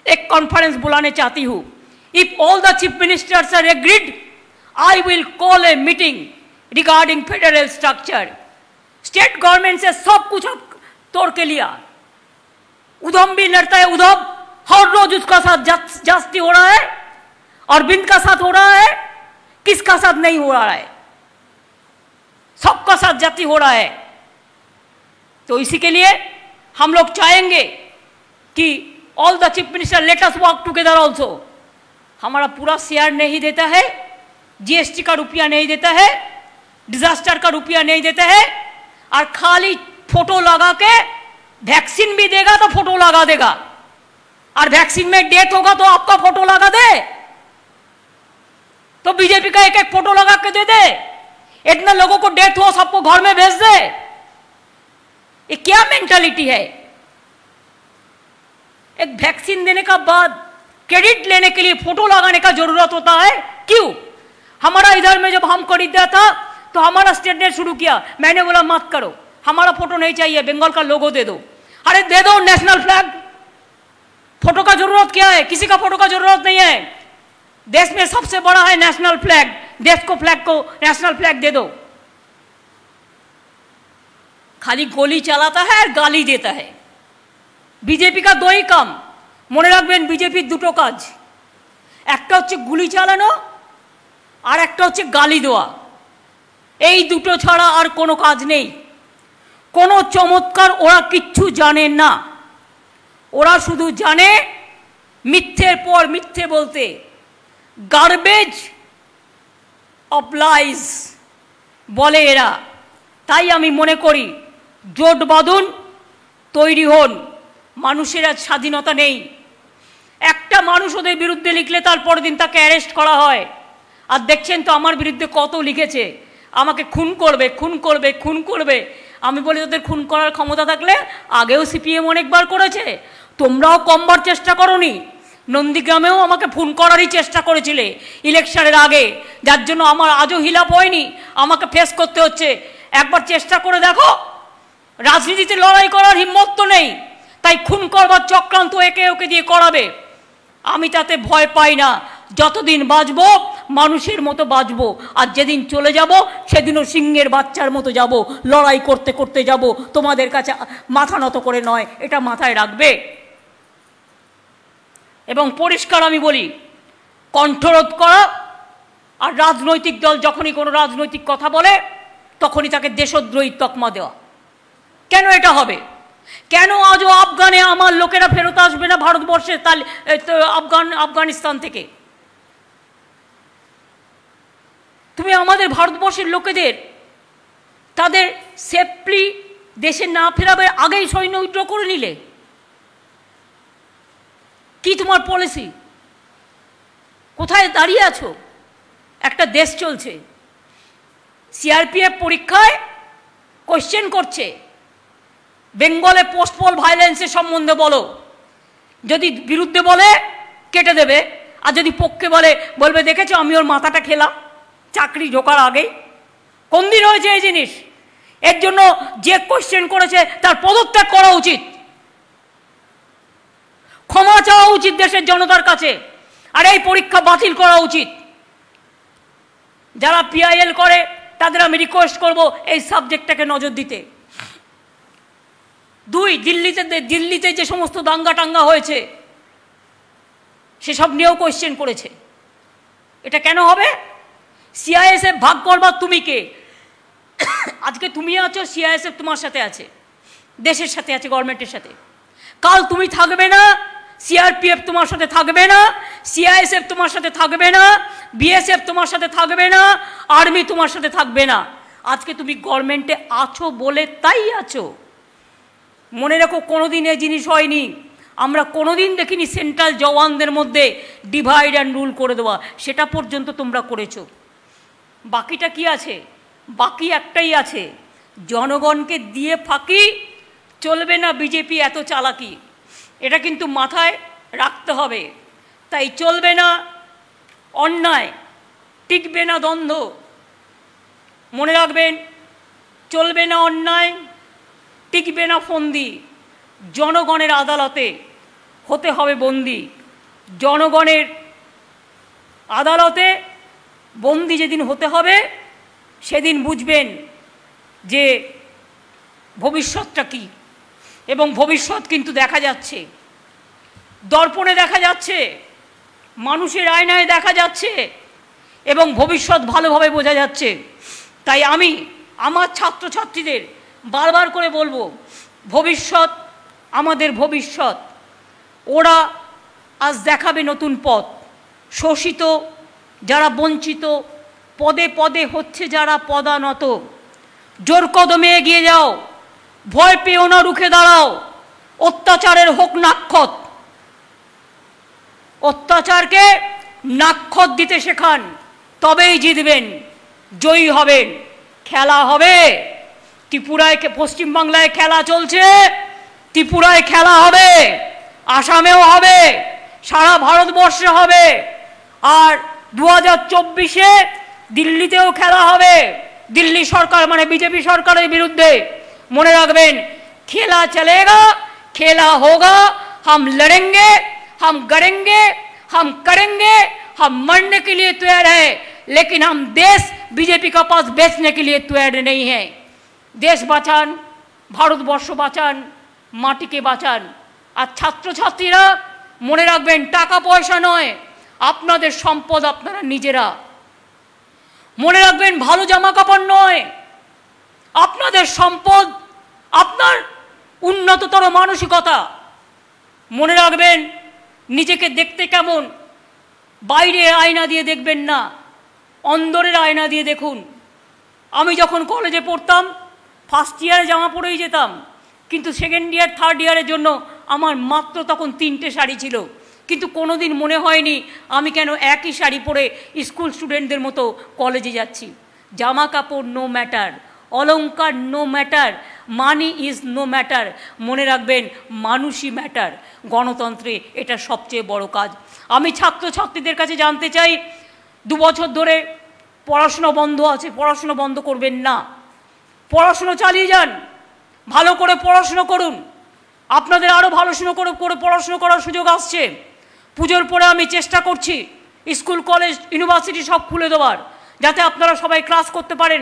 एक कॉन्फ्रेंस बुलाने चाहती हूं। If all the chief ministers are agreed, I will call a meeting regarding federal structure. State government से सब कुछ तोड़ के लिया। उधम भी लड़ता है, उधम हर रोज उसका साथ जास्ती हो रहा है, अरविंद का साथ हो रहा है, किसका साथ नहीं हो रहा है, सबका साथ जाति हो रहा है। तो इसी के लिए हम लोग चाहेंगे कि all the chief minister, let us work together also. हमारा पूरा शेयर नहीं देता है, जीएसटी का रुपया नहीं देता है, डिजास्टर का रुपया नहीं देता है, और खाली फोटो लगा के वैक्सीन भी देगा तो फोटो लगा देगा, और वैक्सीन में डेथ होगा तो आपका फोटो लगा दे, तो बीजेपी का एक एक फोटो लगा के दे दे। इतना लोगों को डेथ हो सबको घर में भेज दे। ये क्या मेंटालिटी है? एक वैक्सीन देने का बाद क्रेडिट लेने के लिए फोटो लगाने का जरूरत होता है, क्यों? हमारा इधर में जब हम खरीदा था तो हमारा स्टेट ने शुरू किया, मैंने बोला मत करो, हमारा फोटो नहीं चाहिए, बंगाल का लोगो दे दो। अरे दे दो नेशनल फ्लैग, फोटो का जरूरत क्या है? किसी का फोटो का जरूरत नहीं है। देश में सबसे बड़ा है नेशनल फ्लैग, देश को फ्लैग को नेशनल फ्लैग दे दो। खाली गोली चलाता है और गाली देता है। बीजेपी का दो ही काम, মনে রাখবেন, বিজেপির দুটো কাজ, একটা হচ্ছে গুলি চালানো আর একটা হচ্ছে গালি দেওয়া। এই দুটো ছাড়া আর কোনো কাজ নেই। কোনো চমৎকার ওরা কিচ্ছু জানে না, ওরা শুধু জানে মিথ্যের পর মিথ্যে বলতে। গার্বেজ অফ লাইজ বলে এরা। তাই আমি মনে করি জোট বাঁধুন, তৈরি হন। মানুষের আজ স্বাধীনতা নেই। একটা মানুষ ওদের বিরুদ্ধে লিখলে তার পরের দিন তাকে অ্যারেস্ট করা হয়। আর দেখছেন তো আমার বিরুদ্ধে কত লিখেছে, আমাকে খুন করবে, খুন করবে, খুন করবে। আমি বলি ওদের খুন করার ক্ষমতা থাকলে আগেও সিপিএম অনেকবার করেছে, তোমরাও কমবার চেষ্টা করোনি। নন্দীগ্রামেও আমাকে খুন করারই চেষ্টা করেছিলে ইলেকশনের আগে, যার জন্য আমার আজও হিলাপ হয়নি, আমাকে ফেস করতে হচ্ছে। একবার চেষ্টা করে দেখো। রাজনীতিতে লড়াই করার হিম্মত তো নেই, তাই খুন করবার চক্রান্ত একে ওকে দিয়ে করাবে। আমি তাতে ভয় পাই না। যতদিন বাঁচবো মানুষের মতো বাঁচবো, আর যেদিন চলে যাব সেদিনও সিংহের বাচ্চার মতো যাব, লড়াই করতে করতে যাব, তোমাদের কাছে মাথা নত করে নয়, এটা মাথায় রাখবে। এবং পরিষ্কার আমি বলি, কণ্ঠরোধ করা আর রাজনৈতিক দল যখনই কোনো রাজনৈতিক কথা বলে তখনই তাকে দেশদ্রোহী তকমা দেওয়া। কেন এটা হবে? কেন আজও আফগানে আমার লোকেরা ফেরত আসবে না ভারতবর্ষে আফগানিস্তান থেকে? তুমি আমাদের ভারতবর্ষের লোকেদের তাদের সেফলি দেশে না ফেরাবার আগেই সৈন্য উইথড্র করে নিলে। কি তোমার পলিসি? কোথায় দাঁড়িয়ে আছো? একটা দেশ চলছে, সিআরপিএফ পরীক্ষায় কোশ্চেন করছে, বেঙ্গলে পোস্টপল ভায়োলেন্সের সম্বন্ধে বলো। যদি বিরুদ্ধে বলে কেটে দেবে, আর যদি পক্ষে বলে বলবে দেখেছো আমি ওর মাথাটা খেলাম চাকরি ঢোকার আগেই। কোন দিন হয়েছে এই জিনিস? এর জন্য যে কোশ্চেন করেছে তার পদত্যাগ করা উচিত, ক্ষমা চাওয়া উচিত দেশের জনতার কাছে, আর এই পরীক্ষা বাতিল করা উচিত। যারা পিআইএল করে তাদের আমি রিকোয়েস্ট করব এই সাবজেক্টটাকে নজর দিতে। দুই, দিল্লিতে যে সমস্ত দাঙ্গা টাঙ্গা হয়েছে সেসব নিয়েও কোয়েশ্চেন করেছে। এটা কেন হবে? সিআইএসএফ ভাগ করবার তুমি কে? আজকে তুমি আছো, সিআইএসএফ তোমার সাথে আছে, দেশের সাথে আছে, গভর্নমেন্টের সাথে। কাল তুমি থাকবে না, সিআরপিএফ তোমার সাথে থাকবে না, সিআইএসএফ তোমার সাথে থাকবে না, বিএসএফ তোমার সাথে থাকবে না, আর্মি তোমার সাথে থাকবে না। আজকে তুমি গভর্নমেন্টে আছো বলে তাই আছো। মনে রাখো, কোনোদিন এই জিনিস হয়নি। আমরা কোনোদিন দেখিনি সেন্ট্রাল জওয়ানদের মধ্যে ডিভাইড অ্যান্ড রুল করে দেওয়া, সেটা পর্যন্ত তোমরা করেছো। বাকিটা কি আছে? বাকি একটাই আছে, জনগণকে দিয়ে ফাঁকি চলবে না। বিজেপি এত চালাকি, এটা কিন্তু মাথায় রাখতে হবে। তাই চলবে না অন্যায়, টিকবে না দ্বন্দ্ব। মনে রাখবেন, চলবে না অন্যায়, টিকবে না ফন্দি। জনগণের আদালতে হতে হবে বন্দি। জনগণের আদালতে বন্দি যেদিন হতে হবে সেদিন বুঝবেন যে ভবিষ্যৎটা কী। এবং ভবিষ্যৎ কিন্তু দেখা যাচ্ছে, দর্পণে দেখা যাচ্ছে, মানুষের আয়নায় দেখা যাচ্ছে, এবং ভবিষ্যৎ ভালোভাবে বোঝা যাচ্ছে। তাই আমি আমার ছাত্রছাত্রীদের বারবার করে বলবো, ভবিষ্যৎ আমাদের ভবিষ্যৎ, ওরা আজ দেখাবে নতুন পথ। শোষিত যারা, বঞ্চিত, পদে পদে হচ্ছে যারা পদানত, জোর কদমে এগিয়ে যাও, ভয় পেও না, রুখে দাঁড়াও। অত্যাচারের হোক নাক্ষত, অত্যাচারকে নাক্ষত দিতে শেখান, তবেই জিতবেন, জয়ী হবেন। খেলা হবে। ত্রিপুরায়, পশ্চিমবাংলায় খেলা চলছে, ত্রিপুরায় খেলা হবে, আসামেও হবে, সারা ভারতবর্ষে হবে। আর 2024-এ দিল্লিতেও খেলা হবে, দিল্লি সরকার মানে বিজেপি সরকারের বিরুদ্ধে। মনে রাখবেন, খেলা চলেगा, खेला होगा, हम लड़ेंगे, हम गड़ेंगे, हम करेंगे, हम मरने के लिए तैयार है, लेकिन हम देश बीजेपी का पास बेचने के लिए तैयार नहीं है। देश বাঁচান, ভারতবর্ষ বাঁচান, মাটিকে বাঁচান। আর ছাত্রছাত্রীরা মনে রাখবেন, টাকা পয়সা নয়, আপনাদের সম্পদ আপনারা নিজেরা। মনে রাখবেন, ভালো জামা কাপড় নয়, আপনাদের সম্পদ আপনার উন্নততর মানসিকতা। মনে রাখবেন, নিজেকে দেখতে কেমন বাইরে আয়না দিয়ে দেখবেন না, অন্দরের আয়না দিয়ে দেখুন। আমি যখন কলেজে পড়তাম ফার্স্ট ইয়ারে জামা পরেই যেতাম, কিন্তু সেকেন্ড ইয়ার থার্ড ইয়ারের জন্য আমার মাত্র তখন 3টে শাড়ি ছিল, কিন্তু কোনোদিন মনে হয়নি আমি কেন একই শাড়ি পরে স্কুল স্টুডেন্টদের মতো কলেজে যাচ্ছি। জামা কাপড় নো ম্যাটার, অলংকার no matter, money is no matter. মনে রাখবেন, মানুষই ম্যাটার। গণতন্ত্রে এটা সবচেয়ে বড় কাজ। আমি ছাত্রছাত্রীদের কাছে জানতে চাই, 2 বছর ধরে পড়াশুনো বন্ধ আছে, পড়াশুনো বন্ধ করবেন না, পড়াশুনো চালিয়ে যান, ভালো করে পড়াশুনো করুন। আপনাদের আরও ভালো করে পড়াশুনো করার সুযোগ আসছে। পুজোর পরে আমি চেষ্টা করছি স্কুল, কলেজ, ইউনিভার্সিটি সব খুলে দেওয়ার, যাতে আপনারা সবাই ক্লাস করতে পারেন।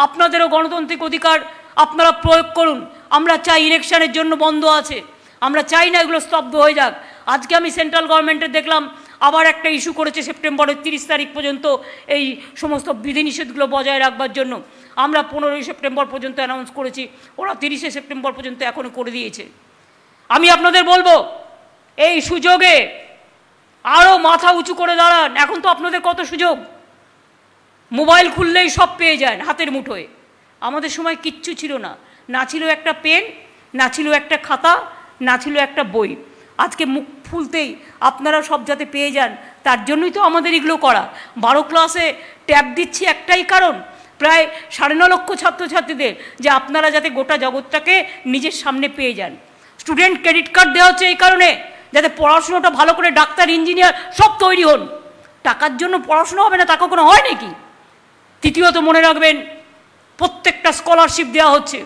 আপনাদেরও গণতান্ত্রিক অধিকার আপনারা প্রয়োগ করুন। আমরা চাই, ইলেকশনের জন্য বন্ধ আছে, আমরা চাই না এগুলো স্তব্ধ হয়ে যাক। আজকে আমি সেন্ট্রাল গভর্নমেন্টের দেখলাম আবার একটা ইস্যু করেছে, সেপ্টেম্বরের 30 তারিখ পর্যন্ত এই সমস্ত বিধিনিষেধগুলো বজায় রাখবার জন্য। আমরা 15ই সেপ্টেম্বর পর্যন্ত অ্যানাউন্স করেছি, ওরা 30শে সেপ্টেম্বর পর্যন্ত এখনও করে দিয়েছে। আমি আপনাদের বলবো, এই সুযোগে আরও মাথা উঁচু করে দাঁড়ান। এখন তো আপনাদের কত সুযোগ, মোবাইল খুললেই সব পেয়ে যান হাতের মুঠোয়। আমাদের সময় কিচ্ছু ছিল না, না ছিল একটা পেন, না ছিল একটা খাতা, না ছিল একটা বই। আজকে মুখ খুলতেই আপনারা সব যাতে পেয়ে যান, তার জন্যই তো আমাদের এগুলো করা। 12 ক্লাসে ট্যাব দিচ্ছি একটাই কারণ, প্রায় 9.5 লক্ষ ছাত্রছাত্রীদের, যে আপনারা যাতে গোটা জগৎটাকে নিজের সামনে পেয়ে যান। স্টুডেন্ট ক্রেডিট কার্ড দেওয়া হচ্ছে এই কারণে, যাতে পড়াশুনোটা ভালো করে ডাক্তার, ইঞ্জিনিয়ার সব তৈরি হন। টাকার জন্য পড়াশুনো হবে না, তা কখনো হয় নাকি? তৃতীয়ত মনে রাখবেন, প্রত্যেকটা স্কলারশিপ দেওয়া হচ্ছে।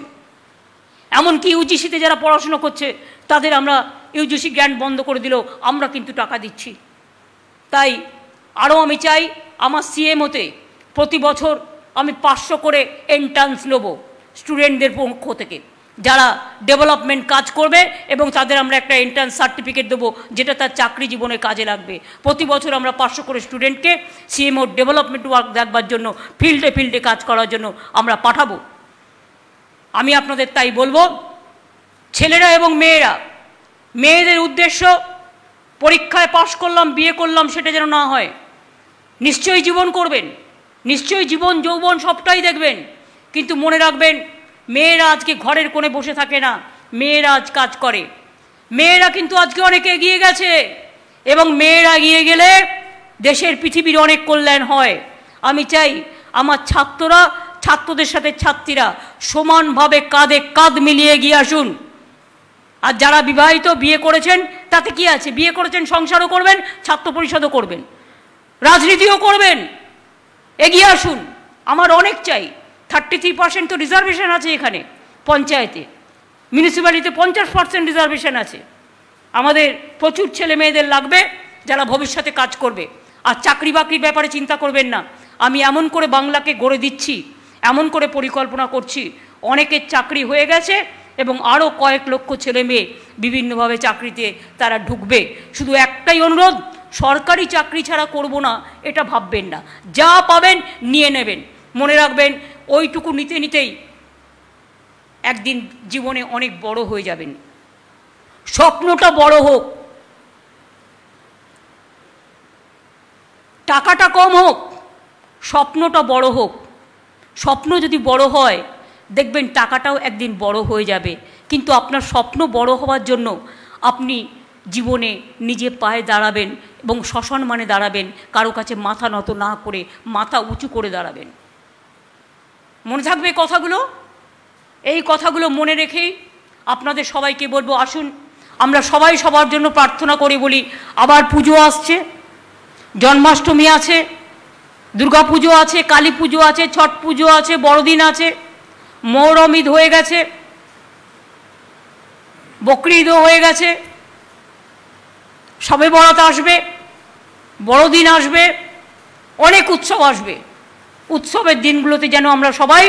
এমনকি ইউজিসিতে যারা পড়াশুনো করছে তাদের আমরা ইউজিসি গ্র্যান্ট বন্ধ করে দিলেও আমরা কিন্তু টাকা দিচ্ছি। তাই আরও আমি চাই, আমার সিএমওতে প্রতি বছর আমি 500 করে এন্ট্রান্স নেব স্টুডেন্টদের পক্ষ থেকে, যারা ডেভেলপমেন্ট কাজ করবে, এবং তাদের আমরা একটা এন্ট্রান্স সার্টিফিকেট দেবো, যেটা তার চাকরি জীবনে কাজে লাগবে। প্রতি বছর আমরা 500 করে স্টুডেন্টকে সিএমও ডেভেলপমেন্ট ওয়ার্ক দেখবার জন্য, ফিল্ডে ফিল্ডে কাজ করার জন্য আমরা পাঠাবো। আমি আপনাদের তাই বলবো, ছেলেরা এবং মেয়েরা, মেয়েদের উদ্দেশ্য পরীক্ষায় পাশ করলাম, বিয়ে করলাম সেটা যেন না হয়। নিশ্চয়ই জীবন করবেন, নিশ্চয়ই জীবন যৌবন সবটাই দেখবেন, কিন্তু মনে রাখবেন, মেয়েরা আজকে ঘরের কোণে বসে থাকে না, মেয়েরা আজ কাজ করে। মেয়েরা কিন্তু আজকে অনেক এগিয়ে গেছে, এবং মেয়েরা এগিয়ে গেলে দেশের, পৃথিবীর অনেক কল্যাণ হয়। আমি চাই আমার ছাত্ররা, ছাত্রদের সাথে ছাত্রীরা সমানভাবে কাঁধে কাঁধ মিলিয়ে এগিয়ে আসুন। আর যারা বিবাহিত, বিয়ে করেছেন, তাতে কি আছে? বিয়ে করেছেন, সংসারও করবেন, ছাত্র পরিষদও করবেন, রাজনীতিও করবেন। এগিয়ে আসুন। আমার অনেক চাই। 33% তো রিজার্ভেশন আছে এখানে, পঞ্চায়েতে, মিউনিসিপ্যালিটিতে 50% রিজার্ভেশন আছে। আমাদের প্রচুর ছেলে মেয়েদের লাগবে যারা ভবিষ্যতে কাজ করবে। আর চাকরি বাকরির ব্যাপারে চিন্তা করবেন না, আমি এমন করে বাংলাকে গড়ে দিচ্ছি, এমন করে পরিকল্পনা করছি, অনেকের চাকরি হয়ে গেছে, এবং আরও কয়েক লক্ষ ছেলে মেয়ে বিভিন্নভাবে চাকরিতে তারা ঢুকবে। শুধু একটাই অনুরোধ, সরকারি চাকরি ছাড়া করব না এটা ভাববেন না, যা পাবেন নিয়ে নেবেন। মনে রাখবেন, ওইটুকু নিতে নিতেই একদিন জীবনে অনেক বড় হয়ে যাবেন। স্বপ্নটা বড় হোক, টাকাটা কম হোক, স্বপ্নটা বড় হোক। স্বপ্ন যদি বড় হয় দেখবেন টাকাটাও একদিন বড় হয়ে যাবে। কিন্তু আপনার স্বপ্ন বড় হওয়ার জন্য আপনি জীবনে নিজে পায়ে দাঁড়াবেন এবং সসম্মানে দাঁড়াবেন, কারো কাছে মাথা নত না করে মাথা উঁচু করে দাঁড়াবেন। মনে থাকবে কথাগুলো? এই কথাগুলো মনে রেখেই আপনাদের সবাইকে বলবো, আসুন আমরা সবাই সবার জন্য প্রার্থনা করে বলি। আবার পুজো আসছে, জন্মাষ্টমী আছে, দুর্গা পুজো আছে, কালী পুজো আছে, ছট পুজো আছে, বড়দিন আছে, মহরম ঈদ হয়ে গেছে, বকরি ঈদও হয়ে গেছে, শবে বরাত আসবে, বড়দিন আসবে, অনেক উৎসব আসবে। উৎসবের দিনগুলোতে যেন আমরা সবাই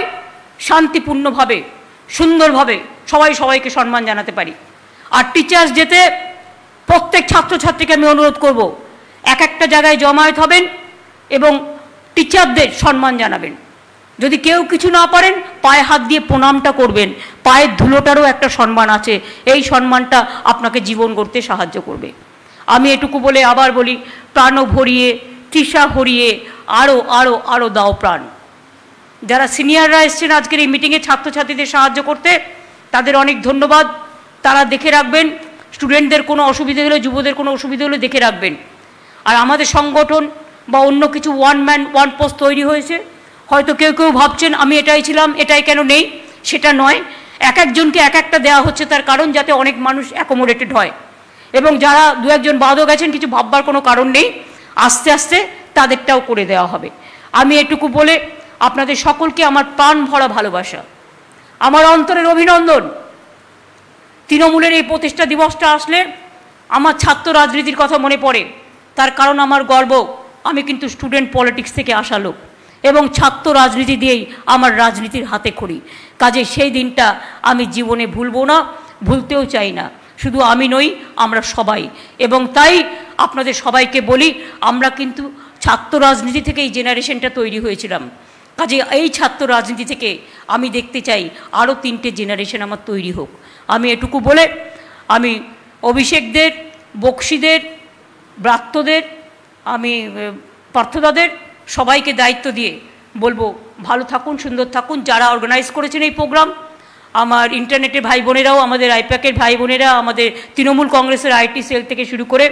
শান্তিপূর্ণভাবে, সুন্দরভাবে সবাই সবাইকে সম্মান জানাতে পারি। আর টিচার্স ডেতে প্রত্যেক ছাত্রছাত্রীকে আমি অনুরোধ করব, এক একটা জায়গায় জমায়েত হবেন এবং টিচারদের সম্মান জানাবেন। যদি কেউ কিছু না পারেন পায়ে হাত দিয়ে প্রণামটা করবেন। পায়ের ধুলোটারও একটা সম্মান আছে, এই সম্মানটা আপনাকে জীবন গড়তে সাহায্য করবে। আমি এটুকু বলে আবার বলি, প্রাণ ভরিয়ে তৃষা হরিয়ে আরও আরও আরও দাও প্রাণ। যারা সিনিয়ররা এসছেন আজকের এই মিটিংয়ে ছাত্রছাত্রীদের সাহায্য করতে, তাদের অনেক ধন্যবাদ। তারা দেখে রাখবেন, স্টুডেন্টদের কোনো অসুবিধে হলে, যুবদের কোনো অসুবিধে হলে দেখে রাখবেন। আর আমাদের সংগঠন বা অন্য কিছু ওয়ান ম্যান ওয়ান পোস্ট তৈরি হয়েছে, হয়তো কেউ কেউ ভাবছেন আমি এটাই ছিলাম, এটাই কেন নেই, সেটা নয়। এক একজনকে এক একটা দেওয়া হচ্ছে, তার কারণ যাতে অনেক মানুষ অ্যাকোমোডেটেড হয়। এবং যারা দু একজন বাদও গেছেন, কিছু ভাববার কোনো কারণ নেই, আস্তে আস্তে তাদেরটাও করে দেওয়া হবে। আমি এটুকু বলে আপনাদের সকলকে আমার প্রাণ ভরা ভালোবাসা, আমার অন্তরের অভিনন্দন। তৃণমূলের এই প্রতিষ্ঠা দিবসটা আসলে আমার ছাত্র রাজনীতির কথা মনে পড়ে। তার কারণ আমার গর্ব, আমি কিন্তু স্টুডেন্ট পলিটিক্স থেকে আসা লোক এবং ছাত্র রাজনীতি দিয়েই আমার রাজনীতির হাতে খড়ি। কাজে সেই দিনটা আমি জীবনে ভুলবো না, ভুলতেও চাই না। শুধু আমি নই, আমরা সবাই। এবং তাই আপনাদের সবাইকে বলি, আমরা কিন্তু ছাত্র রাজনীতি থেকে এই জেনারেশনটা তৈরি হয়েছিলাম। কাজে এই ছাত্র রাজনীতি থেকে আমি দেখতে চাই আরও 3টে জেনারেশন আমার তৈরি হোক। আমি এটুকু বলে আমি অভিষেকদের, বক্সিদের, ব্রাত্যদের, আমি পার্থদাদের সবাইকে দায়িত্ব দিয়ে বলবো, ভালো থাকুন, সুন্দর থাকুন। যারা অর্গানাইজ করেছেন এই প্রোগ্রাম, আমার ইন্টারনেটের ভাই বোনেরাও, আমাদের আইপ্যাকের ভাই বোনেরা, আমাদের তৃণমূল কংগ্রেসের আইটি সেল থেকে শুরু করে,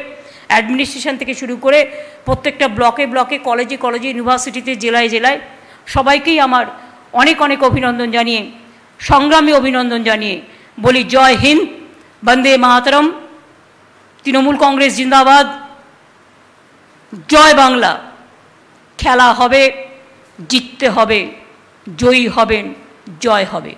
অ্যাডমিনিস্ট্রেশন থেকে শুরু করে, প্রত্যেকটা ব্লকে ব্লকে, কলেজে কলেজে, ইউনিভার্সিটিতে, জেলায় জেলায় সবাইকেই আমার অনেক অনেক অভিনন্দন জানিয়ে, সংগ্রামী অভিনন্দন জানিয়ে বলি, জয় হিন্দ, বন্দে মাতরম, তৃণমূল কংগ্রেস জিন্দাবাদ, জয় বাংলা। খেলা হবে, জিততে হবে, জয়ী হবেন, জয় হবে।